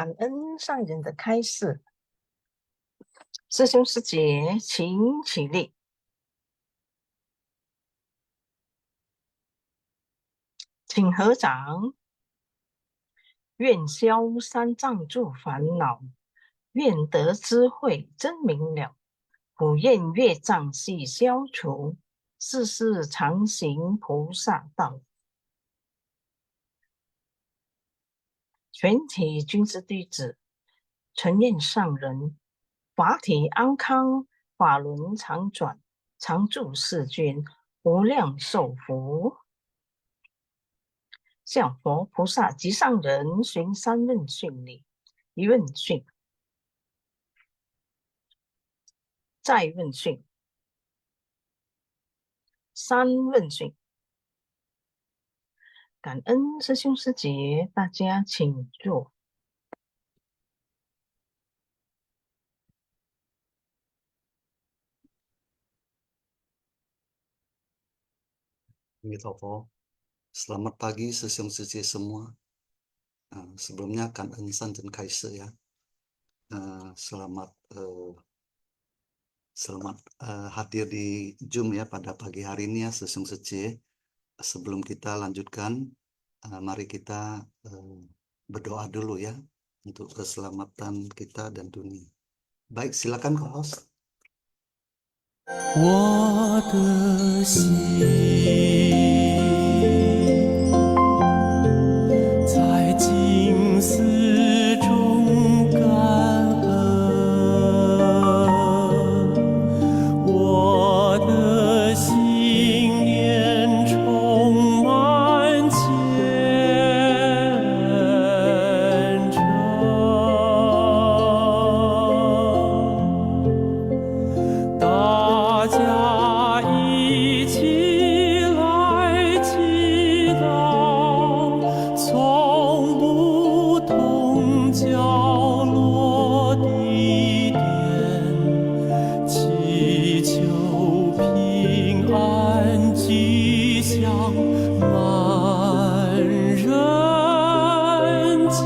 感恩上人的开示。师兄师姐，请起立。请合掌。愿消三障诸烦恼，愿得智慧真明了。普愿业障悉消除，世世常行菩萨道。全体君子弟子，承愿上人法体安康，法轮常转，常住世间，无量寿福。向佛菩萨及上人寻三问讯礼。一问讯，再问讯，三问讯。感恩师兄师姐，大家请坐。Selamat pagi sesiung suci semua. Sebelumnya Kangen San dan Kaise ya. Selamat hadir di Zoom ya pada pagi hari ini ya sesiung suci. Sebelum kita lanjutkan, mari kita berdoa dulu ya untuk keselamatan kita dan dunia. Baik, silakan co-host. 我的心在静思中感恩，我的心念充满虔诚。大家一起来祈祷，从不同角落地点，祈求平安吉祥满人间。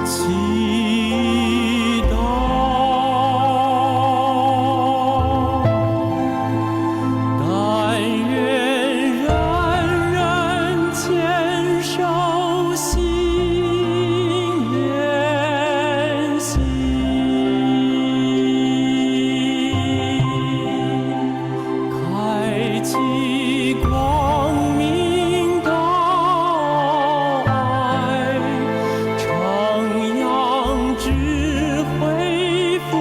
祈祷，但愿人人牵手心连心，开启光明道爱，徜徉智慧福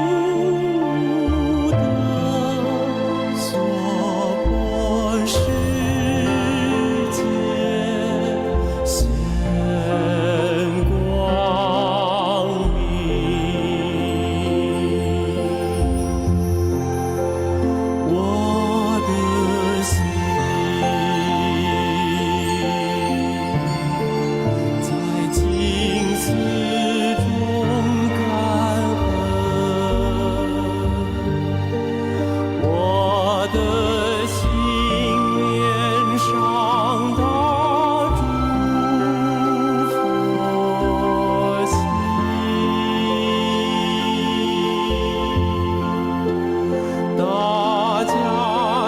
德，娑婆世界现光明。我的心在静思中感恩，我的心面上的诸佛心，大家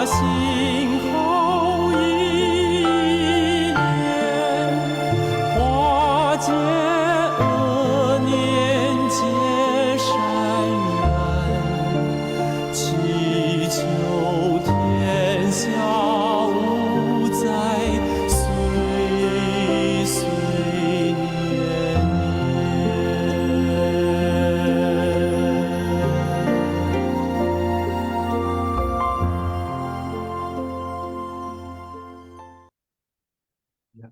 心口意念，化解恶念结善缘，祈求天下无灾，岁岁年年。Ya.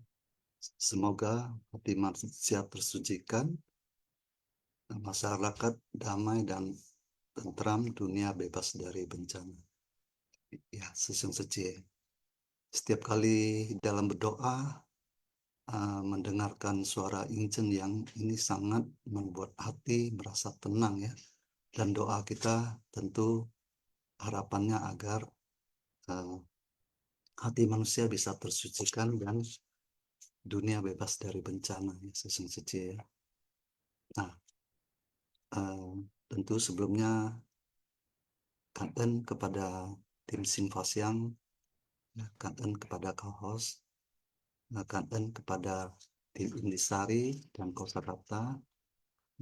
Semoga hati manusia tersucikan, masyarakat damai dan tentram, dunia bebas dari bencana. Ya, sesiung suci. Setiap kali dalam berdoa, mendengarkan suara injen yang ini sangat membuat hati merasa tenang ya. Dan doa kita tentu harapannya agar hati manusia bisa tersucikan dan dunia bebas dari bencana ya Sesung Sece ya. Nah, tentu sebelumnya kangen kepada tim Simfasiang, kangen kepada co-host, kangen kepada tim Indisari dan Kosarata.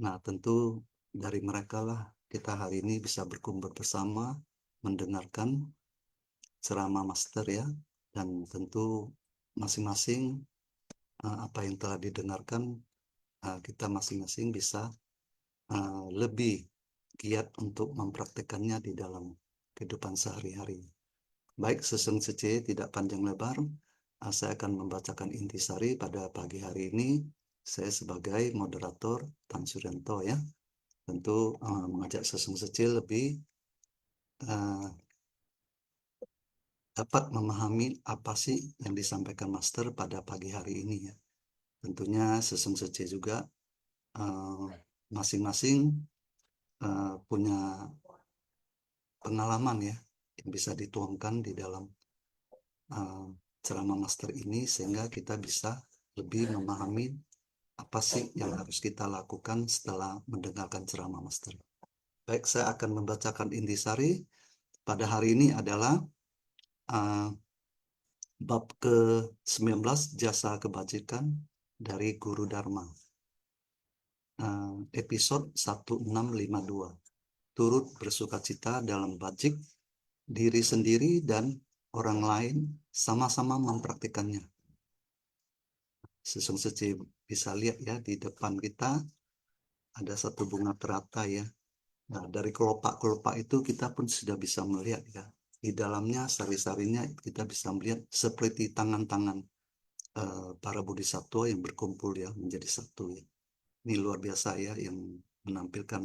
Nah, tentu dari mereka lah kita hari ini bisa berkumpul bersama mendengarkan ceramah master ya, dan tentu masing-masing apa yang telah didengarkan kita masing-masing bisa lebih giat untuk mempraktekannya di dalam kehidupan sehari-hari. Baik, Sesung Sece tidak panjang lebar, saya akan membacakan intisari pada pagi hari ini. Saya sebagai moderator Tan Suryanto ya, tentu mengajak Sesung Sece lebih dapat memahami apa sih yang disampaikan Master pada pagi hari ini ya. Tentunya Sesung Sece juga masing-masing punya pengalaman ya yang bisa dituangkan di dalam ceramah Master ini, sehingga kita bisa lebih memahami apa sih yang harus kita lakukan setelah mendengarkan ceramah Master. Baik, saya akan membacakan intisari. Pada hari ini adalah bab ke-19, jasa kebajikan dari Guru Dharma. Episode 1652. Turut bersukacita dalam bajik, diri sendiri dan orang lain sama-sama mempraktikannya. Sesung Sece bisa lihat ya, di depan kita ada satu bunga terata ya. Nah, dari kelopak-kelopak itu kita pun sudah bisa melihat ya. Di dalamnya sari-sarinya kita bisa melihat seperti tangan-tangan para bodhisattva yang berkumpul ya menjadi satu ya. Ini luar biasa ya yang menampilkan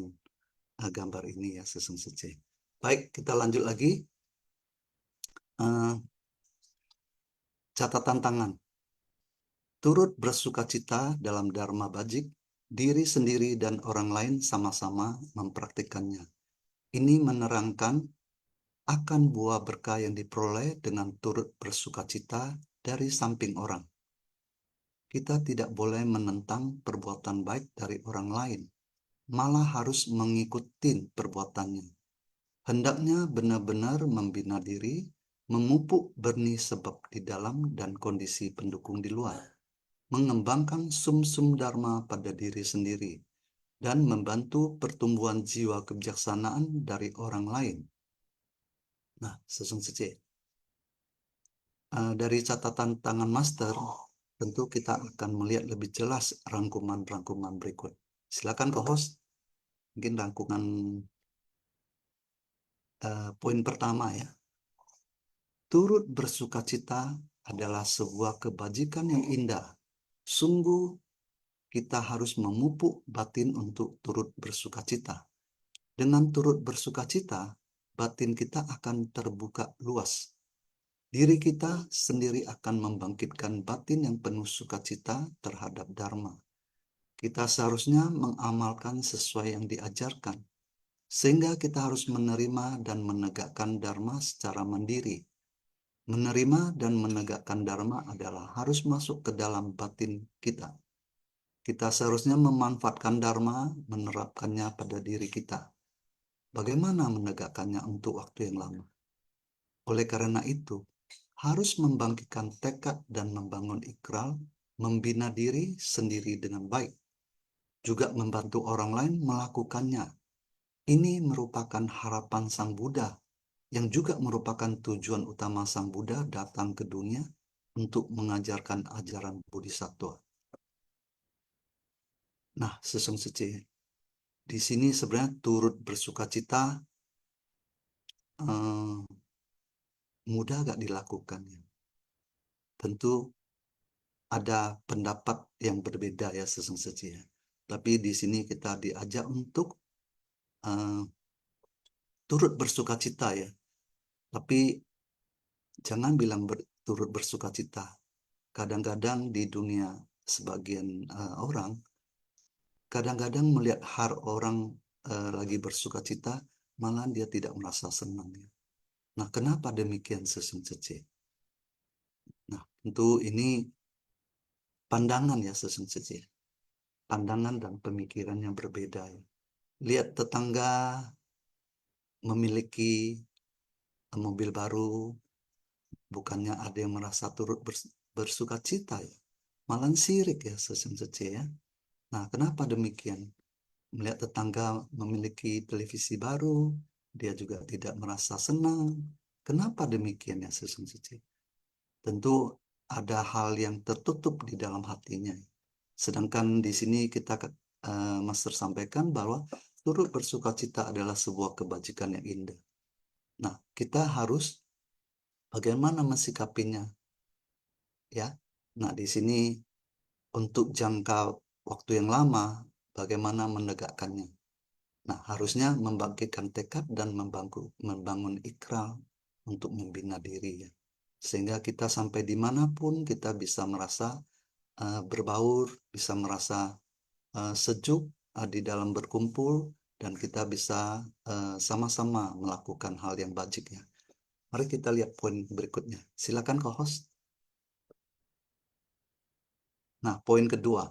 gambar ini ya Sesung Sece. Baik, kita lanjut lagi. Catatan tangan. Turut bersukacita dalam Dharma Bajik, diri sendiri dan orang lain sama-sama mempraktikkannya. Ini menerangkan akan buah berkah yang diperoleh dengan turut bersukacita dari samping orang. Kita tidak boleh menentang perbuatan baik dari orang lain, malah harus mengikuti perbuatannya. Hendaknya benar-benar membina diri, memupuk benih sebab di dalam dan kondisi pendukung di luar, mengembangkan sum-sum dharma pada diri sendiri, dan membantu pertumbuhan jiwa kebijaksanaan dari orang lain. Nah, Sesung Sece, dari catatan tangan Master, tentu kita akan melihat lebih jelas rangkuman-rangkuman berikut. Silakan co-host, mungkin rangkuman poin pertama ya. Turut bersukacita adalah sebuah kebajikan yang indah. Sungguh kita harus memupuk batin untuk turut bersukacita. Dengan turut bersukacita, batin kita akan terbuka luas. Diri kita sendiri akan membangkitkan batin yang penuh sukacita terhadap Dharma. Kita seharusnya mengamalkan sesuai yang diajarkan, sehingga kita harus menerima dan menegakkan Dharma secara mandiri. Menerima dan menegakkan Dharma adalah harus masuk ke dalam batin kita. Kita seharusnya memanfaatkan Dharma, menerapkannya pada diri kita. Bagaimana menegakkannya untuk waktu yang lama? Oleh karena itu, harus membangkitkan tekad dan membangun ikrar, membina diri sendiri dengan baik. Juga membantu orang lain melakukannya. Ini merupakan harapan Sang Buddha, yang juga merupakan tujuan utama Sang Buddha datang ke dunia untuk mengajarkan ajaran Bodhisattva. Nah, Sesung Sece, di sini sebenarnya turut bersukacita mudah gak dilakukan ya? Tentu ada pendapat yang berbeda ya Sesung Sece ya. Tapi di sini kita diajak untuk turut bersukacita ya. Tapi jangan bilang turut bersukacita. Kadang-kadang di dunia sebagian orang kadang-kadang melihat orang lagi bersuka cita, malah dia tidak merasa senang. Nah, kenapa demikian Sesung Cece? Nah, tentu ini pandangan ya Sesung Cece. Pandangan dan pemikiran yang berbeda. Lihat tetangga memiliki mobil baru, bukannya ada yang merasa turut bersuka cita ya. Malah sirik ya Sesung Cece ya. Nah, kenapa demikian? Melihat tetangga memiliki televisi baru, dia juga tidak merasa senang. Kenapa demikian ya Sesung Cece? Tentu ada hal yang tertutup di dalam hatinya. Sedangkan di sini kita Master sampaikan bahwa turut bersuka cita adalah sebuah kebajikan yang indah. Nah, kita harus bagaimana mensikapinya, ya. Nah, di sini untuk jangka waktu yang lama, bagaimana menegakkannya. Nah, harusnya membangkitkan tekad dan membangun ikrar untuk membina diri ya. Sehingga kita sampai dimanapun kita bisa merasa berbaur, bisa merasa sejuk di dalam berkumpul, dan kita bisa sama-sama melakukan hal yang baik ya. Mari kita lihat poin berikutnya. Silakan co-host. Nah, poin kedua,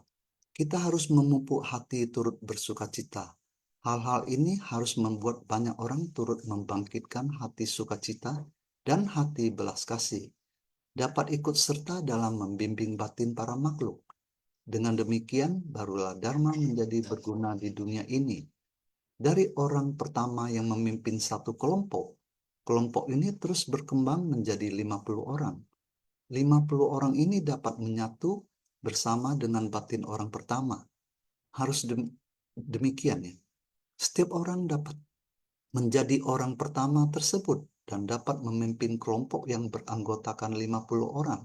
kita harus memupuk hati turut bersuka cita. Hal-hal ini harus membuat banyak orang turut membangkitkan hati sukacita dan hati belas kasih, dapat ikut serta dalam membimbing batin para makhluk. Dengan demikian, barulah Dharma menjadi berguna di dunia ini. Dari orang pertama yang memimpin satu kelompok, kelompok ini terus berkembang menjadi 50 orang. 50 orang ini dapat menyatu bersama dengan batin orang pertama. Harus demikian ya. Setiap orang dapat menjadi orang pertama tersebut dan dapat memimpin kelompok yang beranggotakan 50 orang.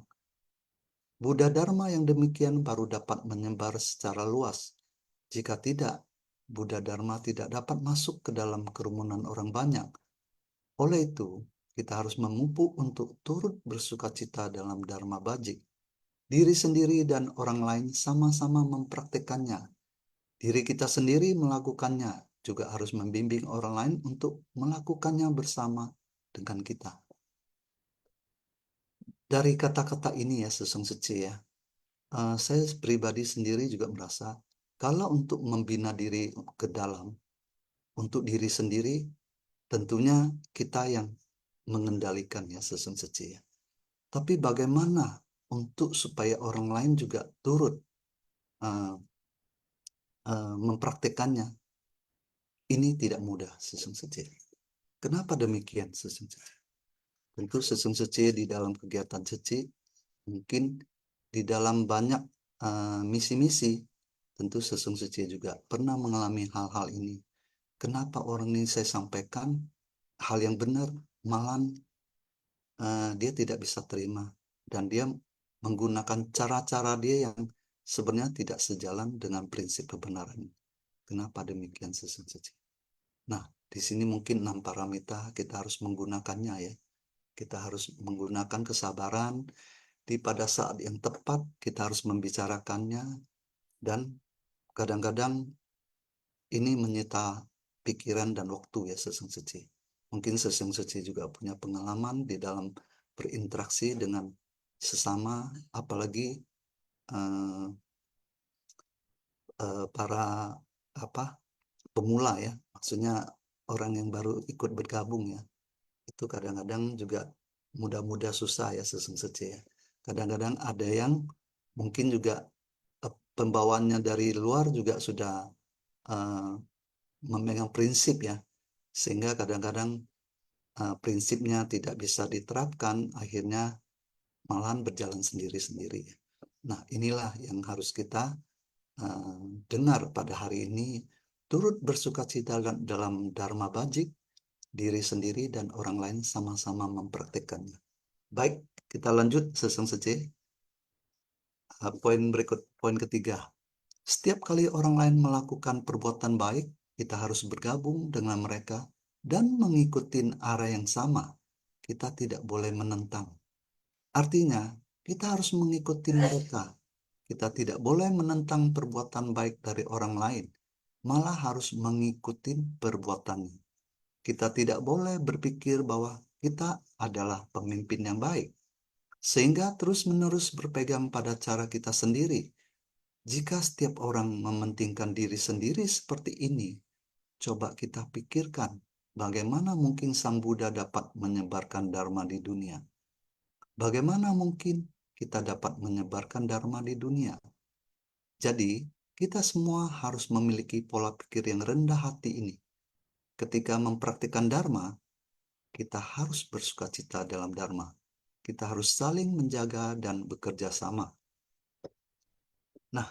Buddha Dharma yang demikian baru dapat menyebar secara luas. Jika tidak, Buddha Dharma tidak dapat masuk ke dalam kerumunan orang banyak. Oleh itu, kita harus memupuk untuk turut bersukacita dalam Dharma Bajik. Diri sendiri dan orang lain sama-sama mempraktekannya. Diri kita sendiri melakukannya, juga harus membimbing orang lain untuk melakukannya bersama dengan kita. Dari kata-kata ini ya Sesung Sece ya, saya pribadi sendiri juga merasa kalau untuk membina diri ke dalam, untuk diri sendiri, tentunya kita yang mengendalikan ya Sesung Sece ya. Tapi bagaimana untuk supaya orang lain juga turut mempraktekannya? Ini tidak mudah Sesung Sece. Kenapa demikian Sesung Sece? Tentu Sesung Sece di dalam kegiatan Sece, mungkin di dalam banyak misi-misi, tentu Sesung Sece juga pernah mengalami hal-hal ini. Kenapa orang ini saya sampaikan hal yang benar, malah dia tidak bisa terima. Dan dia menggunakan cara-cara dia yang sebenarnya tidak sejalan dengan prinsip kebenaran. Kenapa demikian Sesung Sece? Nah, di sini mungkin 6 paramita kita harus menggunakannya ya. Kita harus menggunakan kesabaran, pada saat yang tepat kita harus membicarakannya, dan kadang-kadang ini menyita pikiran dan waktu ya Sesung Sece. Mungkin Sesung Sece juga punya pengalaman di dalam berinteraksi dengan sesama, apalagi para pemula ya, maksudnya orang yang baru ikut bergabung ya. Itu kadang-kadang juga mudah-mudah susah ya Sesung Sece ya. Kadang-kadang ada yang mungkin juga pembawaannya dari luar juga sudah memegang prinsip ya, sehingga kadang-kadang prinsipnya tidak bisa diterapkan, akhirnya malahan berjalan sendiri-sendiri. Nah, inilah yang harus kita dengar pada hari ini, turut bersukacita dalam Dharma Bajik, diri sendiri dan orang lain sama-sama mempraktekannya. Baik, kita lanjut Sesung Sece. Poin berikut, poin ketiga. Setiap kali orang lain melakukan perbuatan baik, kita harus bergabung dengan mereka dan mengikuti arah yang sama. Kita tidak boleh menentang. Artinya, kita harus mengikuti mereka. Kita tidak boleh menentang perbuatan baik dari orang lain. malah harus mengikuti perbuatannya. Kita tidak boleh berpikir bahwa kita adalah pemimpin yang baik, sehingga terus-menerus berpegang pada cara kita sendiri. Jika setiap orang mementingkan diri sendiri seperti ini, coba kita pikirkan bagaimana mungkin Sang Buddha dapat menyebarkan Dharma di dunia. Bagaimana mungkin kita dapat menyebarkan Dharma di dunia? Jadi, kita semua harus memiliki pola pikir yang rendah hati ini. Ketika mempraktikkan Dharma, kita harus bersukacita dalam Dharma. Kita harus saling menjaga dan bekerja sama. Nah,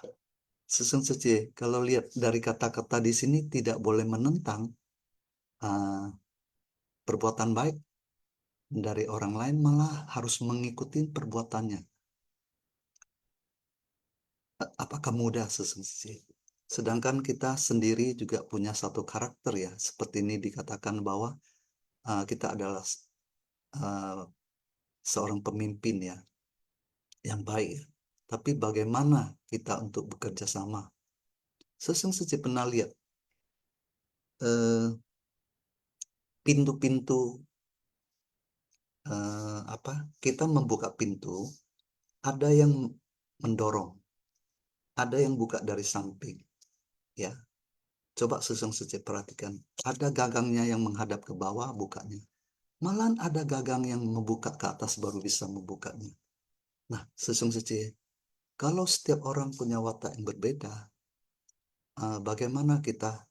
Sesung Sece, kalau lihat dari kata-kata di sini tidak boleh menentang perbuatan baik dari orang lain, malah harus mengikuti perbuatannya. Apakah mudah, Sesung Sece? Sedangkan kita sendiri juga punya satu karakter ya, seperti ini dikatakan bahwa kita adalah seorang pemimpin ya, yang baik. Tapi bagaimana kita untuk bekerja sama? Sesung Sece pernah lihat pintu-pintu kita membuka pintu, ada yang mendorong, ada yang buka dari samping, ya. Coba Sesung Sece perhatikan, ada gagangnya yang menghadap ke bawah bukanya, malahan ada gagang yang membuka ke atas baru bisa membukanya. Nah, Sesung Sece, kalau setiap orang punya watak yang berbeda, bagaimana kita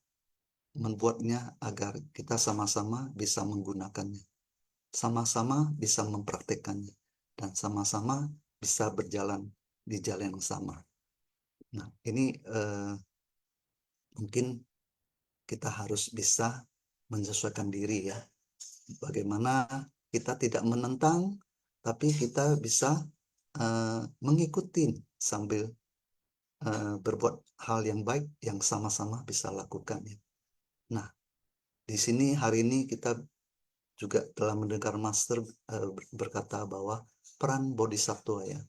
membuatnya agar kita sama-sama bisa menggunakannya, sama-sama bisa mempraktekannya, dan sama-sama bisa berjalan di jalan yang sama. Nah, ini mungkin kita harus bisa menyesuaikan diri ya. Bagaimana kita tidak menentang, tapi kita bisa mengikuti sambil berbuat hal yang baik yang sama-sama bisa lakukan ya. Nah, di sini hari ini kita juga telah mendengar Master berkata bahwa peran bodhisattva ya.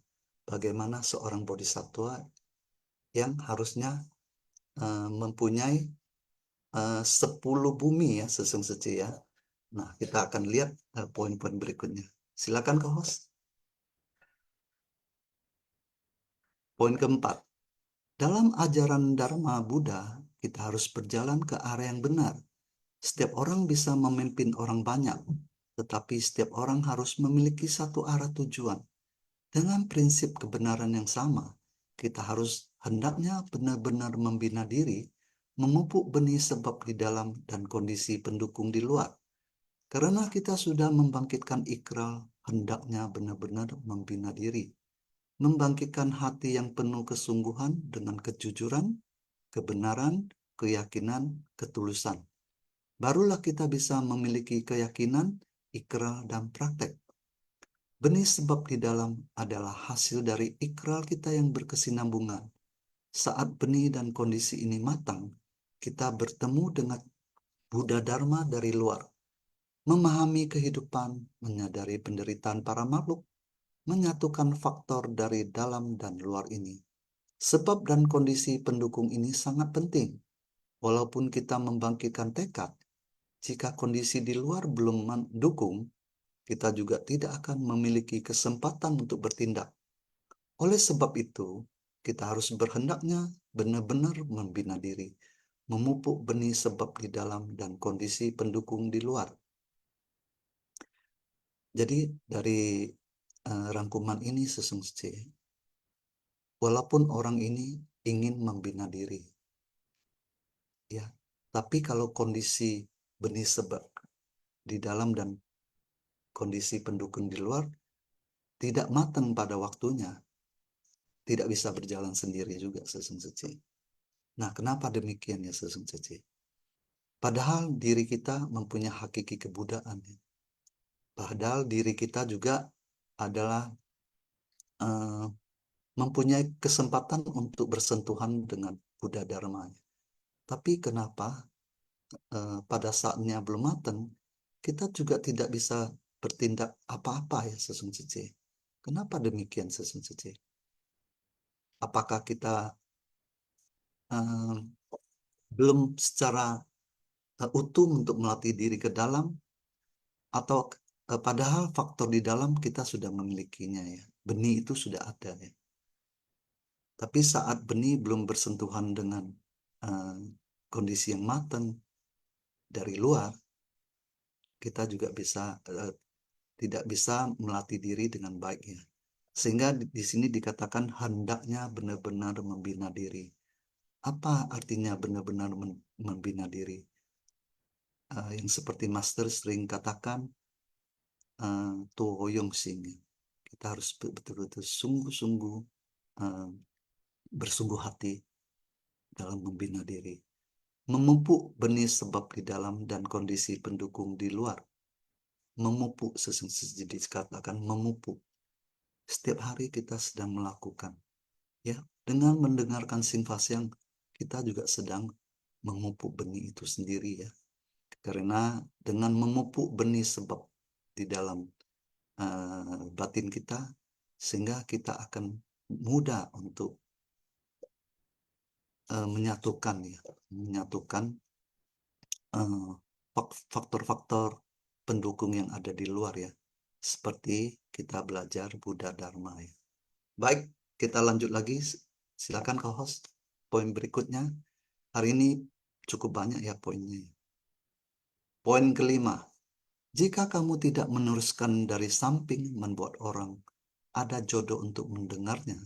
Bagaimana seorang bodhisattva yang harusnya mempunyai 10 bumi ya, Sesung Sece ya. Nah, kita akan lihat poin-poin berikutnya. Silakan ke host. Poin keempat. Dalam ajaran Dharma Buddha, kita harus berjalan ke arah yang benar. Setiap orang bisa memimpin orang banyak, tetapi setiap orang harus memiliki satu arah tujuan. Dengan prinsip kebenaran yang sama, kita harus hendaknya benar-benar membina diri, memupuk benih sebab di dalam dan kondisi pendukung di luar. Karena kita sudah membangkitkan ikrar, hendaknya benar-benar membina diri. Membangkitkan hati yang penuh kesungguhan dengan kejujuran, kebenaran, keyakinan, ketulusan. Barulah kita bisa memiliki keyakinan, ikrar, dan praktek. Benih sebab di dalam adalah hasil dari ikrar kita yang berkesinambungan. Saat benih dan kondisi ini matang, kita bertemu dengan Buddha Dharma dari luar. Memahami kehidupan, menyadari penderitaan para makhluk, menyatukan faktor dari dalam dan luar ini. Sebab dan kondisi pendukung ini sangat penting. Walaupun kita membangkitkan tekad, jika kondisi di luar belum mendukung, kita juga tidak akan memiliki kesempatan untuk bertindak. Oleh sebab itu, kita harus berhendaknya benar-benar membina diri, memupuk benih sebab di dalam dan kondisi pendukung di luar. Jadi dari rangkuman ini Sesung Sece, walaupun orang ini ingin membina diri, ya, tapi kalau kondisi benih sebab di dalam dan kondisi pendukung di luar tidak matang pada waktunya, tidak bisa berjalan sendiri juga Sesung Sece. Nah, kenapa demikian ya Sesung Sece? Padahal diri kita mempunyai hakiki kebudaan. Padahal diri kita juga adalah mempunyai kesempatan untuk bersentuhan dengan Buddha Dharma. Tapi kenapa pada saatnya belum matang, kita juga tidak bisa bertindak apa-apa ya Sesung Sece? Kenapa demikian Sesung Sece? Apakah kita belum secara utuh untuk melatih diri ke dalam, atau padahal faktor di dalam kita sudah memilikinya ya. Benih itu sudah ada ya. Tapi saat benih belum bersentuhan dengan kondisi yang matang dari luar, kita juga tidak bisa melatih diri dengan baik ya. Sehingga di sini dikatakan hendaknya benar-benar membina diri. Apa artinya benar-benar membina diri? Yang seperti Master sering katakan, Tohoyong Sing. Kita harus betul-betul sungguh-sungguh bersungguh hati dalam membina diri. Memupuk benih sebab di dalam dan kondisi pendukung di luar. Memupuk, jadi dikatakan memupuk. Setiap hari kita sedang melakukan. Ya, dengan mendengarkan Singfas yang kita juga sedang memupuk benih itu sendiri ya. Karena dengan memupuk benih sebab di dalam batin kita, sehingga kita akan mudah untuk menyatukan faktor-faktor pendukung yang ada di luar ya, seperti kita belajar Buddha Dharma ya. Baik, kita lanjut lagi. Silakan co-host. Poin berikutnya. Hari ini cukup banyak ya poinnya. Poin kelima. Jika kamu tidak meneruskan dari samping membuat orang ada jodoh untuk mendengarnya,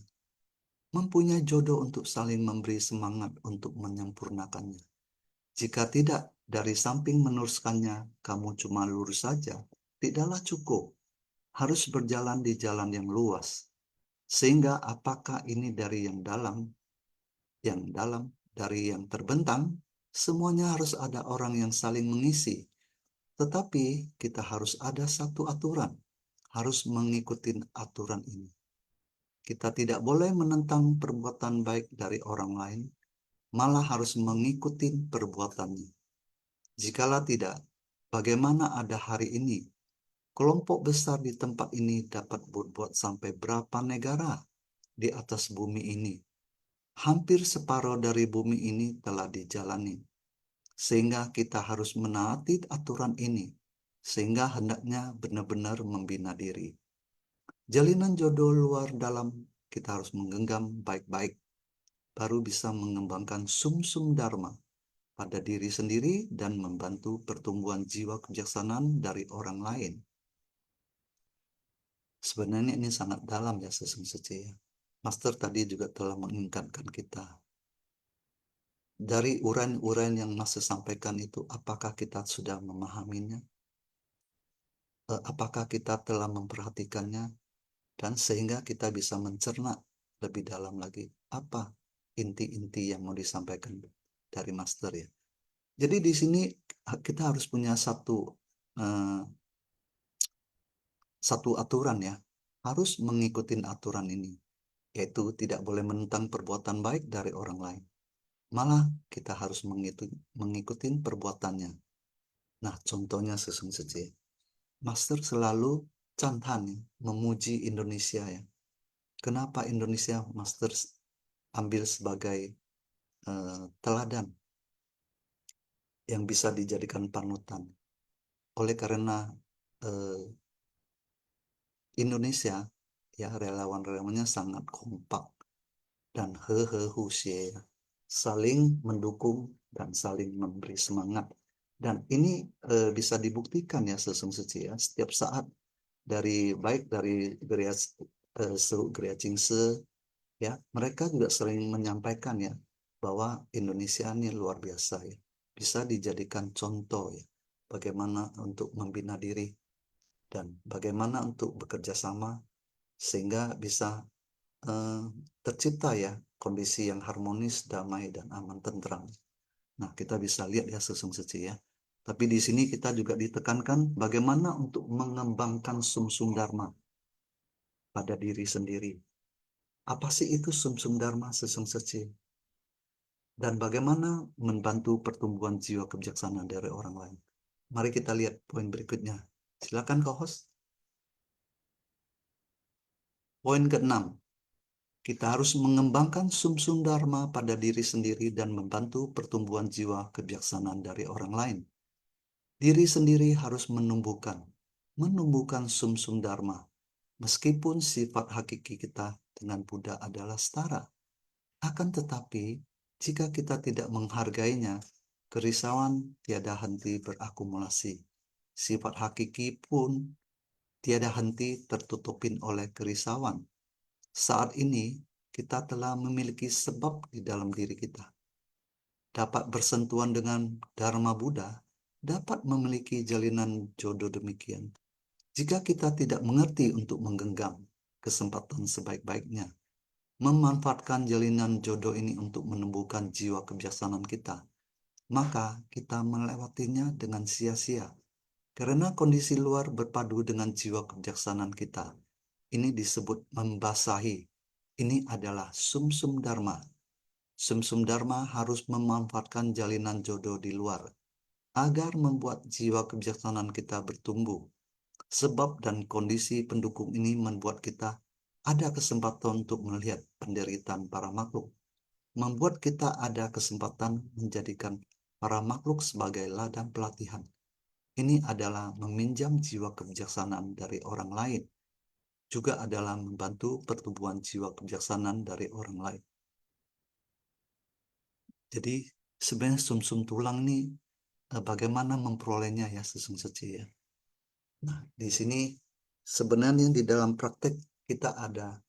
mempunyai jodoh untuk saling memberi semangat untuk menyempurnakannya. Jika tidak dari samping meneruskannya, kamu cuma lurus saja, tidaklah cukup. Harus berjalan di jalan yang luas. Sehingga apakah ini dari yang dalam, dari yang terbentang, semuanya harus ada orang yang saling mengisi. Tetapi kita harus ada satu aturan, harus mengikuti aturan ini. Kita tidak boleh menentang perbuatan baik dari orang lain, malah harus mengikuti perbuatannya. Jikalau tidak, bagaimana ada hari ini? Kelompok besar di tempat ini dapat berbuat sampai berapa negara di atas bumi ini? Hampir separuh dari bumi ini telah dijalani. Sehingga kita harus menaati aturan ini. Sehingga hendaknya benar-benar membina diri. Jalinan jodoh luar dalam kita harus menggenggam baik-baik. Baru bisa mengembangkan sum-sum dharma pada diri sendiri dan membantu pertumbuhan jiwa kebijaksanaan dari orang lain. Sebenarnya ini sangat dalam ya sesungguhnya. Master tadi juga telah mengingatkan kita. Dari uraian-uraian yang Master sampaikan itu, apakah kita sudah memahaminya? Apakah kita telah memperhatikannya? Dan sehingga kita bisa mencerna lebih dalam lagi apa inti-inti yang mau disampaikan dari Master ya. Jadi di sini kita harus punya satu aturan ya, harus mengikuti aturan ini, yaitu tidak boleh menentang perbuatan baik dari orang lain. Malah kita harus mengikuti perbuatannya. Nah, contohnya sesungguhnya, Master selalu cantan memuji Indonesia ya. Kenapa Indonesia Master ambil sebagai teladan yang bisa dijadikan panutan? Oleh karena Indonesia ya, relawan-relawannya sangat kompak dan husie, saling mendukung dan saling memberi semangat. Dan ini bisa dibuktikan ya sesungguhnya ya, setiap saat baik dari Gereja Cingse ya, mereka juga sering menyampaikan ya bahwa Indonesia ini luar biasa ya, bisa dijadikan contoh ya, bagaimana untuk membina diri dan bagaimana untuk bekerja sama sehingga bisa tercipta ya kondisi yang harmonis, damai, dan aman tentram. Nah, kita bisa lihat ya sesungguhnya ya. Tapi di sini kita juga ditekankan bagaimana untuk mengembangkan sum-sum dharma pada diri sendiri. Apa sih itu sum-sum dharma sesungguhnya? Dan bagaimana membantu pertumbuhan jiwa kebijaksanaan dari orang lain? Mari kita lihat poin berikutnya. Silakan co-host. Poin ke-6. Kita harus mengembangkan sumsum dharma pada diri sendiri dan membantu pertumbuhan jiwa kebijaksanaan dari orang lain. Diri sendiri harus menumbuhkan sumsum dharma, meskipun sifat hakiki kita dengan Buddha adalah setara. Akan tetapi, jika kita tidak menghargainya, kerisauan tiada henti berakumulasi. Sifat hakiki pun tiada henti tertutupin oleh kerisauan. Saat ini, kita telah memiliki sebab di dalam diri kita. Dapat bersentuhan dengan Dharma Buddha, dapat memiliki jalinan jodoh demikian. Jika kita tidak mengerti untuk menggenggam kesempatan sebaik-baiknya, memanfaatkan jalinan jodoh ini untuk menumbuhkan jiwa kebijaksanaan kita, maka kita melewatinya dengan sia-sia. Karena kondisi luar berpadu dengan jiwa kebijaksanaan kita. Ini disebut membasahi. Ini adalah sumsum dharma. Sumsum dharma harus memanfaatkan jalinan jodoh di luar agar membuat jiwa kebijaksanaan kita bertumbuh. Sebab dan kondisi pendukung ini membuat kita ada kesempatan untuk melihat penderitaan para makhluk. Membuat kita ada kesempatan menjadikan para makhluk sebagai ladang pelatihan. Ini adalah meminjam jiwa kebijaksanaan dari orang lain. Juga adalah membantu pertumbuhan jiwa kebijaksanaan dari orang lain. Jadi sebenarnya sumsum tulang ini bagaimana memperolehnya ya sesungguhnya ya. Nah, di sini sebenarnya di dalam praktek kita ada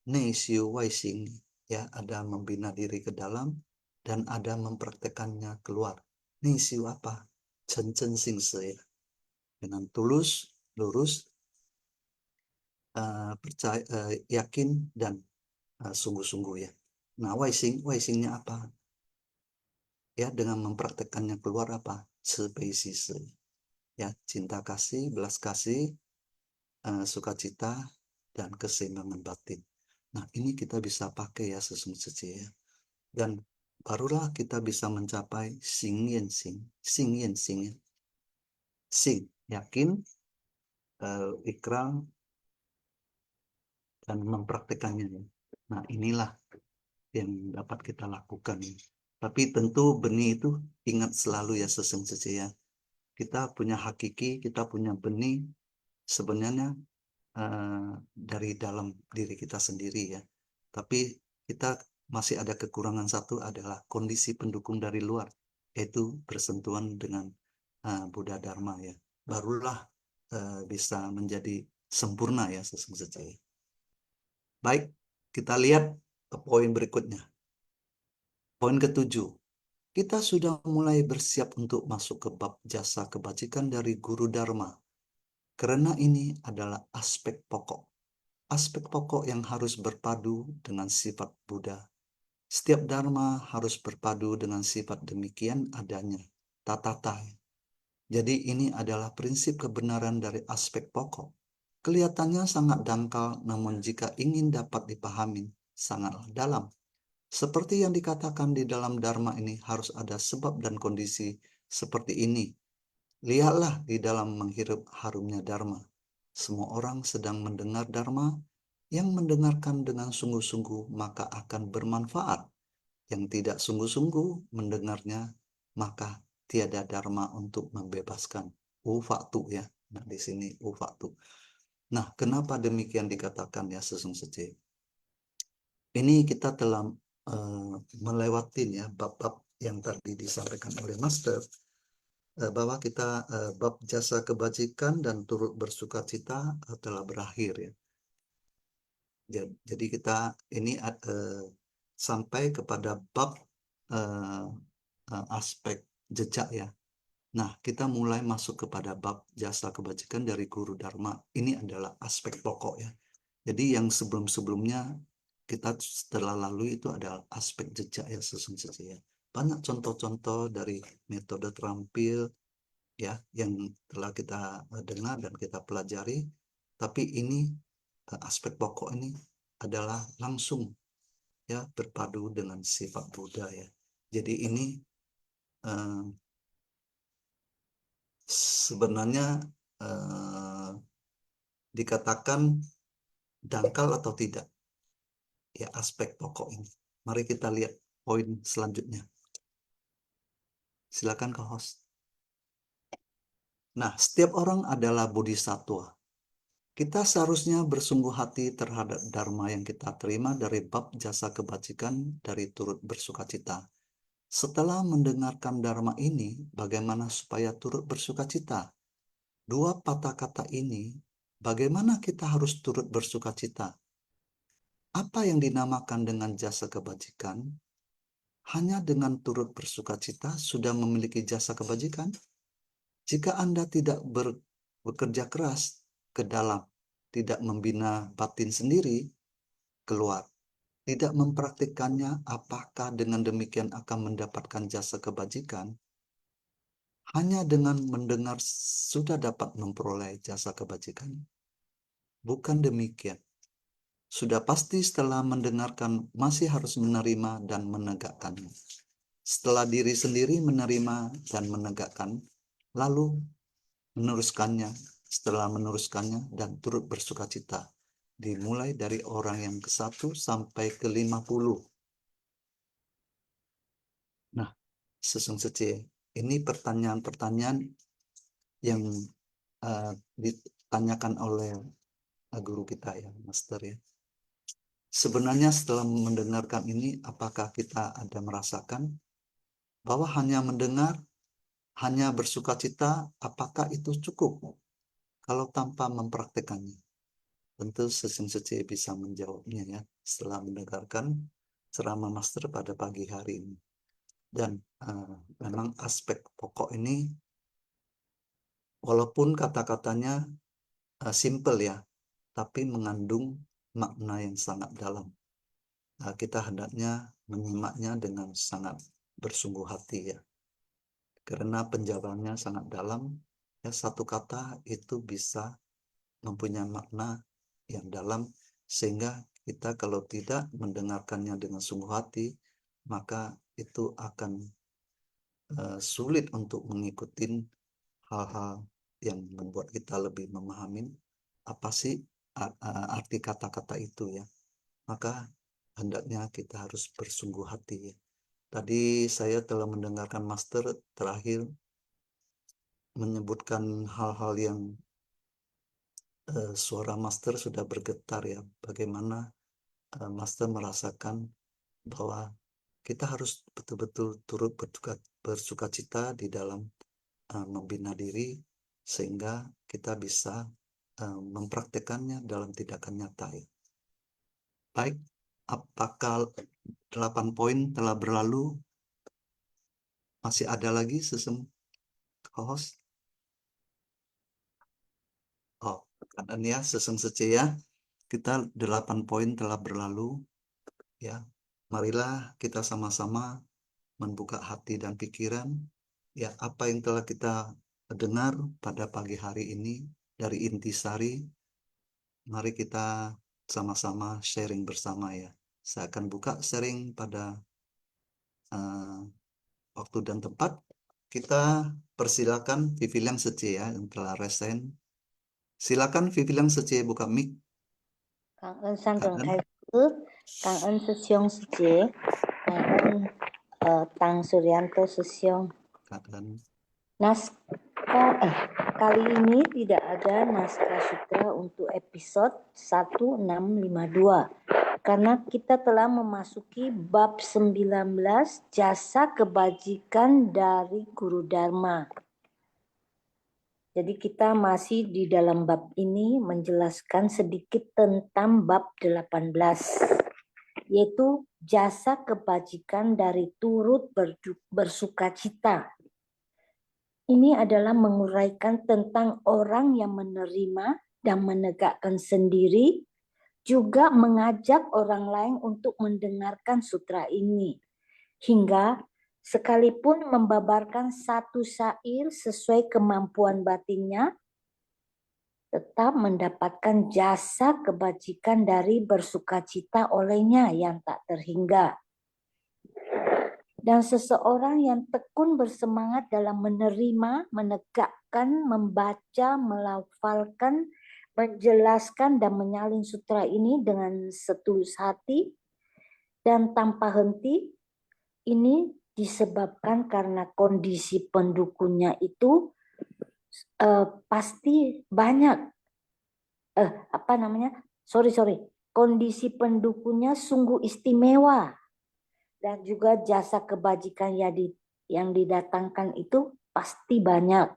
Neishu Waising, ya, ada membina diri ke dalam dan ada mempraktekannya keluar. Neishu apa? Chen Chen Sing Se, ya. Dengan tulus, lurus, percaya, yakin dan sungguh-sungguh ya. Nah, Waisingnya apa? Ya, dengan mempraktekannya keluar apa? Sepeisise. Ya, cinta kasih, belas kasih, sukacita, dan keseimbangan batin. Nah, ini kita bisa pakai ya sesungguhnya ya. Dan barulah kita bisa mencapai Xing Yen Xing. Xing Yen Xing ya. Xing, yakin, ikrar, dan mempraktekannya. Nah, inilah yang dapat kita lakukan. Tapi tentu benih itu ingat selalu ya sesungguhnya ya. Kita punya hakiki, kita punya benih sebenarnya dari dalam diri kita sendiri ya. Tapi kita masih ada kekurangan satu adalah kondisi pendukung dari luar, yaitu bersentuhan dengan Buddha Dharma ya. Barulah bisa menjadi sempurna ya sesungguhnya. Baik, kita lihat poin berikutnya. Poin ke-7. Kita sudah mulai bersiap untuk masuk ke bab jasa kebajikan dari Guru Dharma. Karena ini adalah aspek pokok. Aspek pokok yang harus berpadu dengan sifat Buddha. Setiap dharma harus berpadu dengan sifat demikian adanya. Tatata. Jadi ini adalah prinsip kebenaran dari aspek pokok. Kelihatannya sangat dangkal, namun jika ingin dapat dipahami, sangatlah dalam. Seperti yang dikatakan di dalam dharma ini harus ada sebab dan kondisi seperti ini. Lihatlah di dalam menghirup harumnya dharma. Semua orang sedang mendengar dharma. Yang mendengarkan dengan sungguh-sungguh maka akan bermanfaat. Yang tidak sungguh-sungguh mendengarnya maka tiada dharma untuk membebaskan. Ufaktu ya. Nah di sini ufaktu. Nah kenapa demikian dikatakan ya sesungguhnya? Ini kita telah melewati ya bab-bab yang tadi disampaikan oleh Master. Bahwa kita bab jasa kebajikan dan turut bersukacita telah berakhir ya. Jadi kita ini sampai kepada bab aspek jejak ya. Nah, kita mulai masuk kepada bab jasa kebajikan dari Guru Dharma. Ini adalah aspek pokok ya. Jadi yang sebelum-sebelumnya kita setelah lalu itu adalah aspek jejak ya sesungguhnya ya. Banyak contoh-contoh dari metode terampil ya yang telah kita dengar dan kita pelajari. Tapi ini aspek pokok ini adalah langsung ya berpadu dengan sifat Buddha ya. Jadi ini sebenarnya dikatakan dangkal atau tidak. ya aspek pokok ini. Mari kita lihat poin selanjutnya. Silakan ke host. Nah, setiap orang adalah bodhisatwa. Kita seharusnya bersungguh hati terhadap dharma yang kita terima dari bab jasa kebajikan dari turut bersukacita. Setelah mendengarkan dharma ini, bagaimana supaya turut bersukacita? Dua patah kata ini, bagaimana kita harus turut bersukacita? Apa yang dinamakan dengan jasa kebajikan? Hanya dengan turut bersukacita sudah memiliki jasa kebajikan? Jika Anda tidak bekerja keras ke dalam, tidak membina batin sendiri, keluar, tidak mempraktikkannya, apakah dengan demikian akan mendapatkan jasa kebajikan? Hanya dengan mendengar sudah dapat memperoleh jasa kebajikan? Bukan demikian. Sudah pasti setelah mendengarkan masih harus menerima dan menegakkannya. Setelah diri sendiri menerima dan menegakkan, lalu meneruskannya, setelah meneruskannya dan turut bersukacita. Dimulai dari orang yang ke-1 sampai ke-50. Nah, Sesung Sece, ini pertanyaan-pertanyaan yang ditanyakan oleh guru kita ya, Master ya. Sebenarnya setelah mendengarkan ini, apakah kita ada merasakan bahwa hanya mendengar, hanya bersukacita, apakah itu cukup kalau tanpa mempraktekannya? Tentu Sesung Sece bisa menjawabnya ya setelah mendengarkan ceramah Master pada pagi hari ini. Dan memang aspek pokok ini, walaupun kata-katanya simple ya, tapi mengandung makna yang sangat dalam. Kita hendaknya menyimaknya dengan sangat bersungguh hati ya, karena penjabarannya sangat dalam ya. Satu kata itu bisa mempunyai makna yang dalam, sehingga kita kalau tidak mendengarkannya dengan sungguh hati, maka itu akan sulit untuk mengikuti hal-hal yang membuat kita lebih memahami apa sih arti kata-kata itu ya. Maka hendaknya kita harus bersungguh hati ya. Tadi saya telah mendengarkan Master terakhir menyebutkan hal-hal yang suara Master sudah bergetar ya. Bagaimana Master merasakan bahwa kita harus betul-betul turut bersukacita di dalam membina diri, sehingga kita bisa mempraktekannya dalam tindakan nyata ya. Baik, apakah 8 poin telah berlalu? Masih ada lagi Sesung host? Oh, dan ya Sesung Sece ya, kita 8 poin telah berlalu ya. Marilah kita sama-sama membuka hati dan pikiran ya, apa yang telah kita dengar pada pagi hari ini dari intisari. Mari kita sama-sama sharing bersama ya. Saya akan buka sharing pada waktu dan tempat. Kita persilakan Vivian Sece ya yang telah resen. Silakan Vivian Sece buka mic. Cảm ơn Sang Rồng Khai Phước, cảm ơn Sư Siông Sư Chế, cảm ơn Tăng Suryanto Sư Siông. Kali ini tidak ada naskah sutra untuk episode 1652 karena kita telah memasuki bab 19 jasa kebajikan dari Guru Dharma. Jadi kita masih di dalam bab ini menjelaskan sedikit tentang bab 18, yaitu jasa kebajikan dari turut bersukacita. Ini adalah menguraikan tentang orang yang menerima dan menegakkan sendiri, juga mengajak orang lain untuk mendengarkan sutra ini, hingga sekalipun membabarkan satu syair sesuai kemampuan batinnya, tetap mendapatkan jasa kebajikan dari bersukacita olehnya yang tak terhingga. Dan seseorang yang tekun bersemangat dalam menerima, menegakkan, membaca, melafalkan, menjelaskan dan menyalin sutra ini dengan setulus hati, dan tanpa henti. Ini disebabkan karena kondisi pendukungnya itu pasti banyak. Kondisi pendukungnya sungguh istimewa, dan juga jasa kebajikan yang didatangkan itu pasti banyak.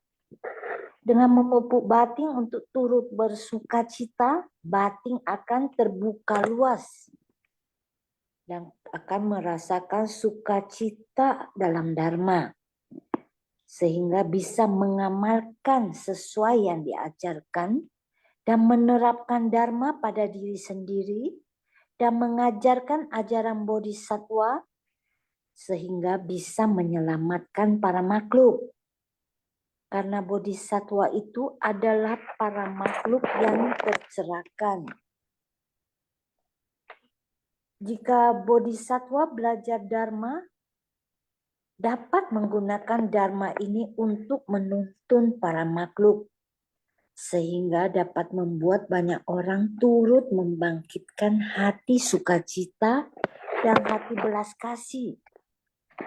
Dengan memupuk batin untuk turut bersukacita, batin akan terbuka luas dan akan merasakan sukacita dalam dharma, sehingga bisa mengamalkan sesuai yang diajarkan dan menerapkan dharma pada diri sendiri dan mengajarkan ajaran bodhisattva sehingga bisa menyelamatkan para makhluk. Karena bodhisattva itu adalah para makhluk yang tercerahkan. Jika bodhisattva belajar dharma, dapat menggunakan dharma ini untuk menuntun para makhluk, sehingga dapat membuat banyak orang turut membangkitkan hati sukacita dan hati belas kasih,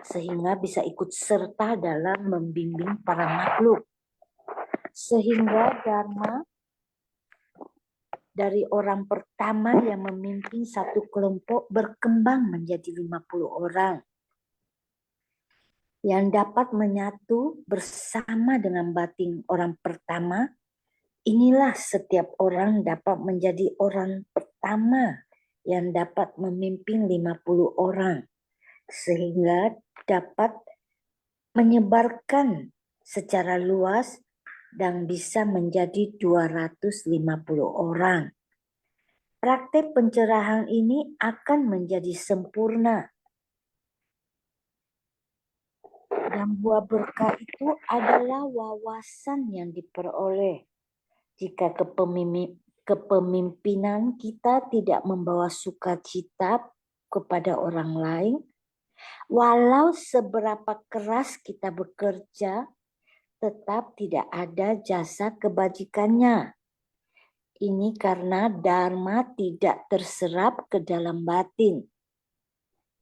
sehingga bisa ikut serta dalam membimbing para makhluk. Sehingga dharma dari orang pertama yang memimpin satu kelompok berkembang menjadi 50 orang yang dapat menyatu bersama dengan batin orang pertama. Inilah setiap orang dapat menjadi orang pertama yang dapat memimpin 50 orang, sehingga dapat menyebarkan secara luas dan bisa menjadi 250 orang. Praktek pencerahan ini akan menjadi sempurna. Dan buah berkah itu adalah wawasan yang diperoleh. Jika kepemimpinan kita tidak membawa sukacita kepada orang lain, walau seberapa keras kita bekerja, tetap tidak ada jasa kebajikannya. Ini karena dharma tidak terserap ke dalam batin.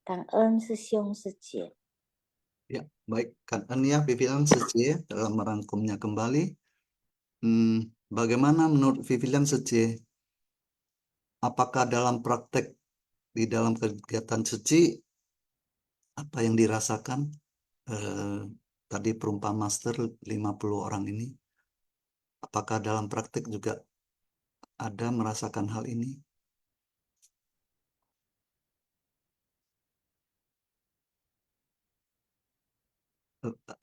Cảm ơn sư Siong Sư Chia. Ya, baik. Kan ya Vivian Secie dalam merangkumnya kembali. Bagaimana menurut Vivian Secie? Apakah dalam praktek di dalam kegiatan suci apa yang dirasakan tadi perumpamaan master 50 orang ini? Apakah dalam praktek juga ada merasakan hal ini?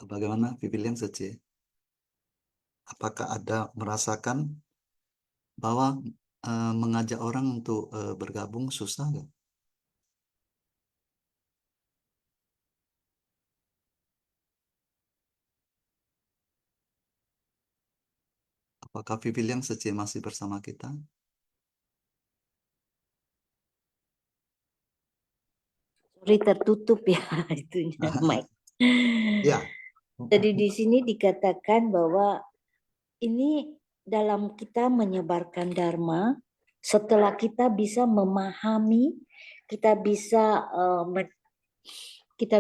Bagaimana Vivian Secie? Apakah ada merasakan bahwa mengajak orang untuk bergabung susah nggak? Apakah Vivian Secie masih bersama kita? Sorry, tertutup ya itunya mic. Ya. Jadi di sini dikatakan bahwa ini dalam kita menyebarkan dharma, setelah kita bisa memahami, kita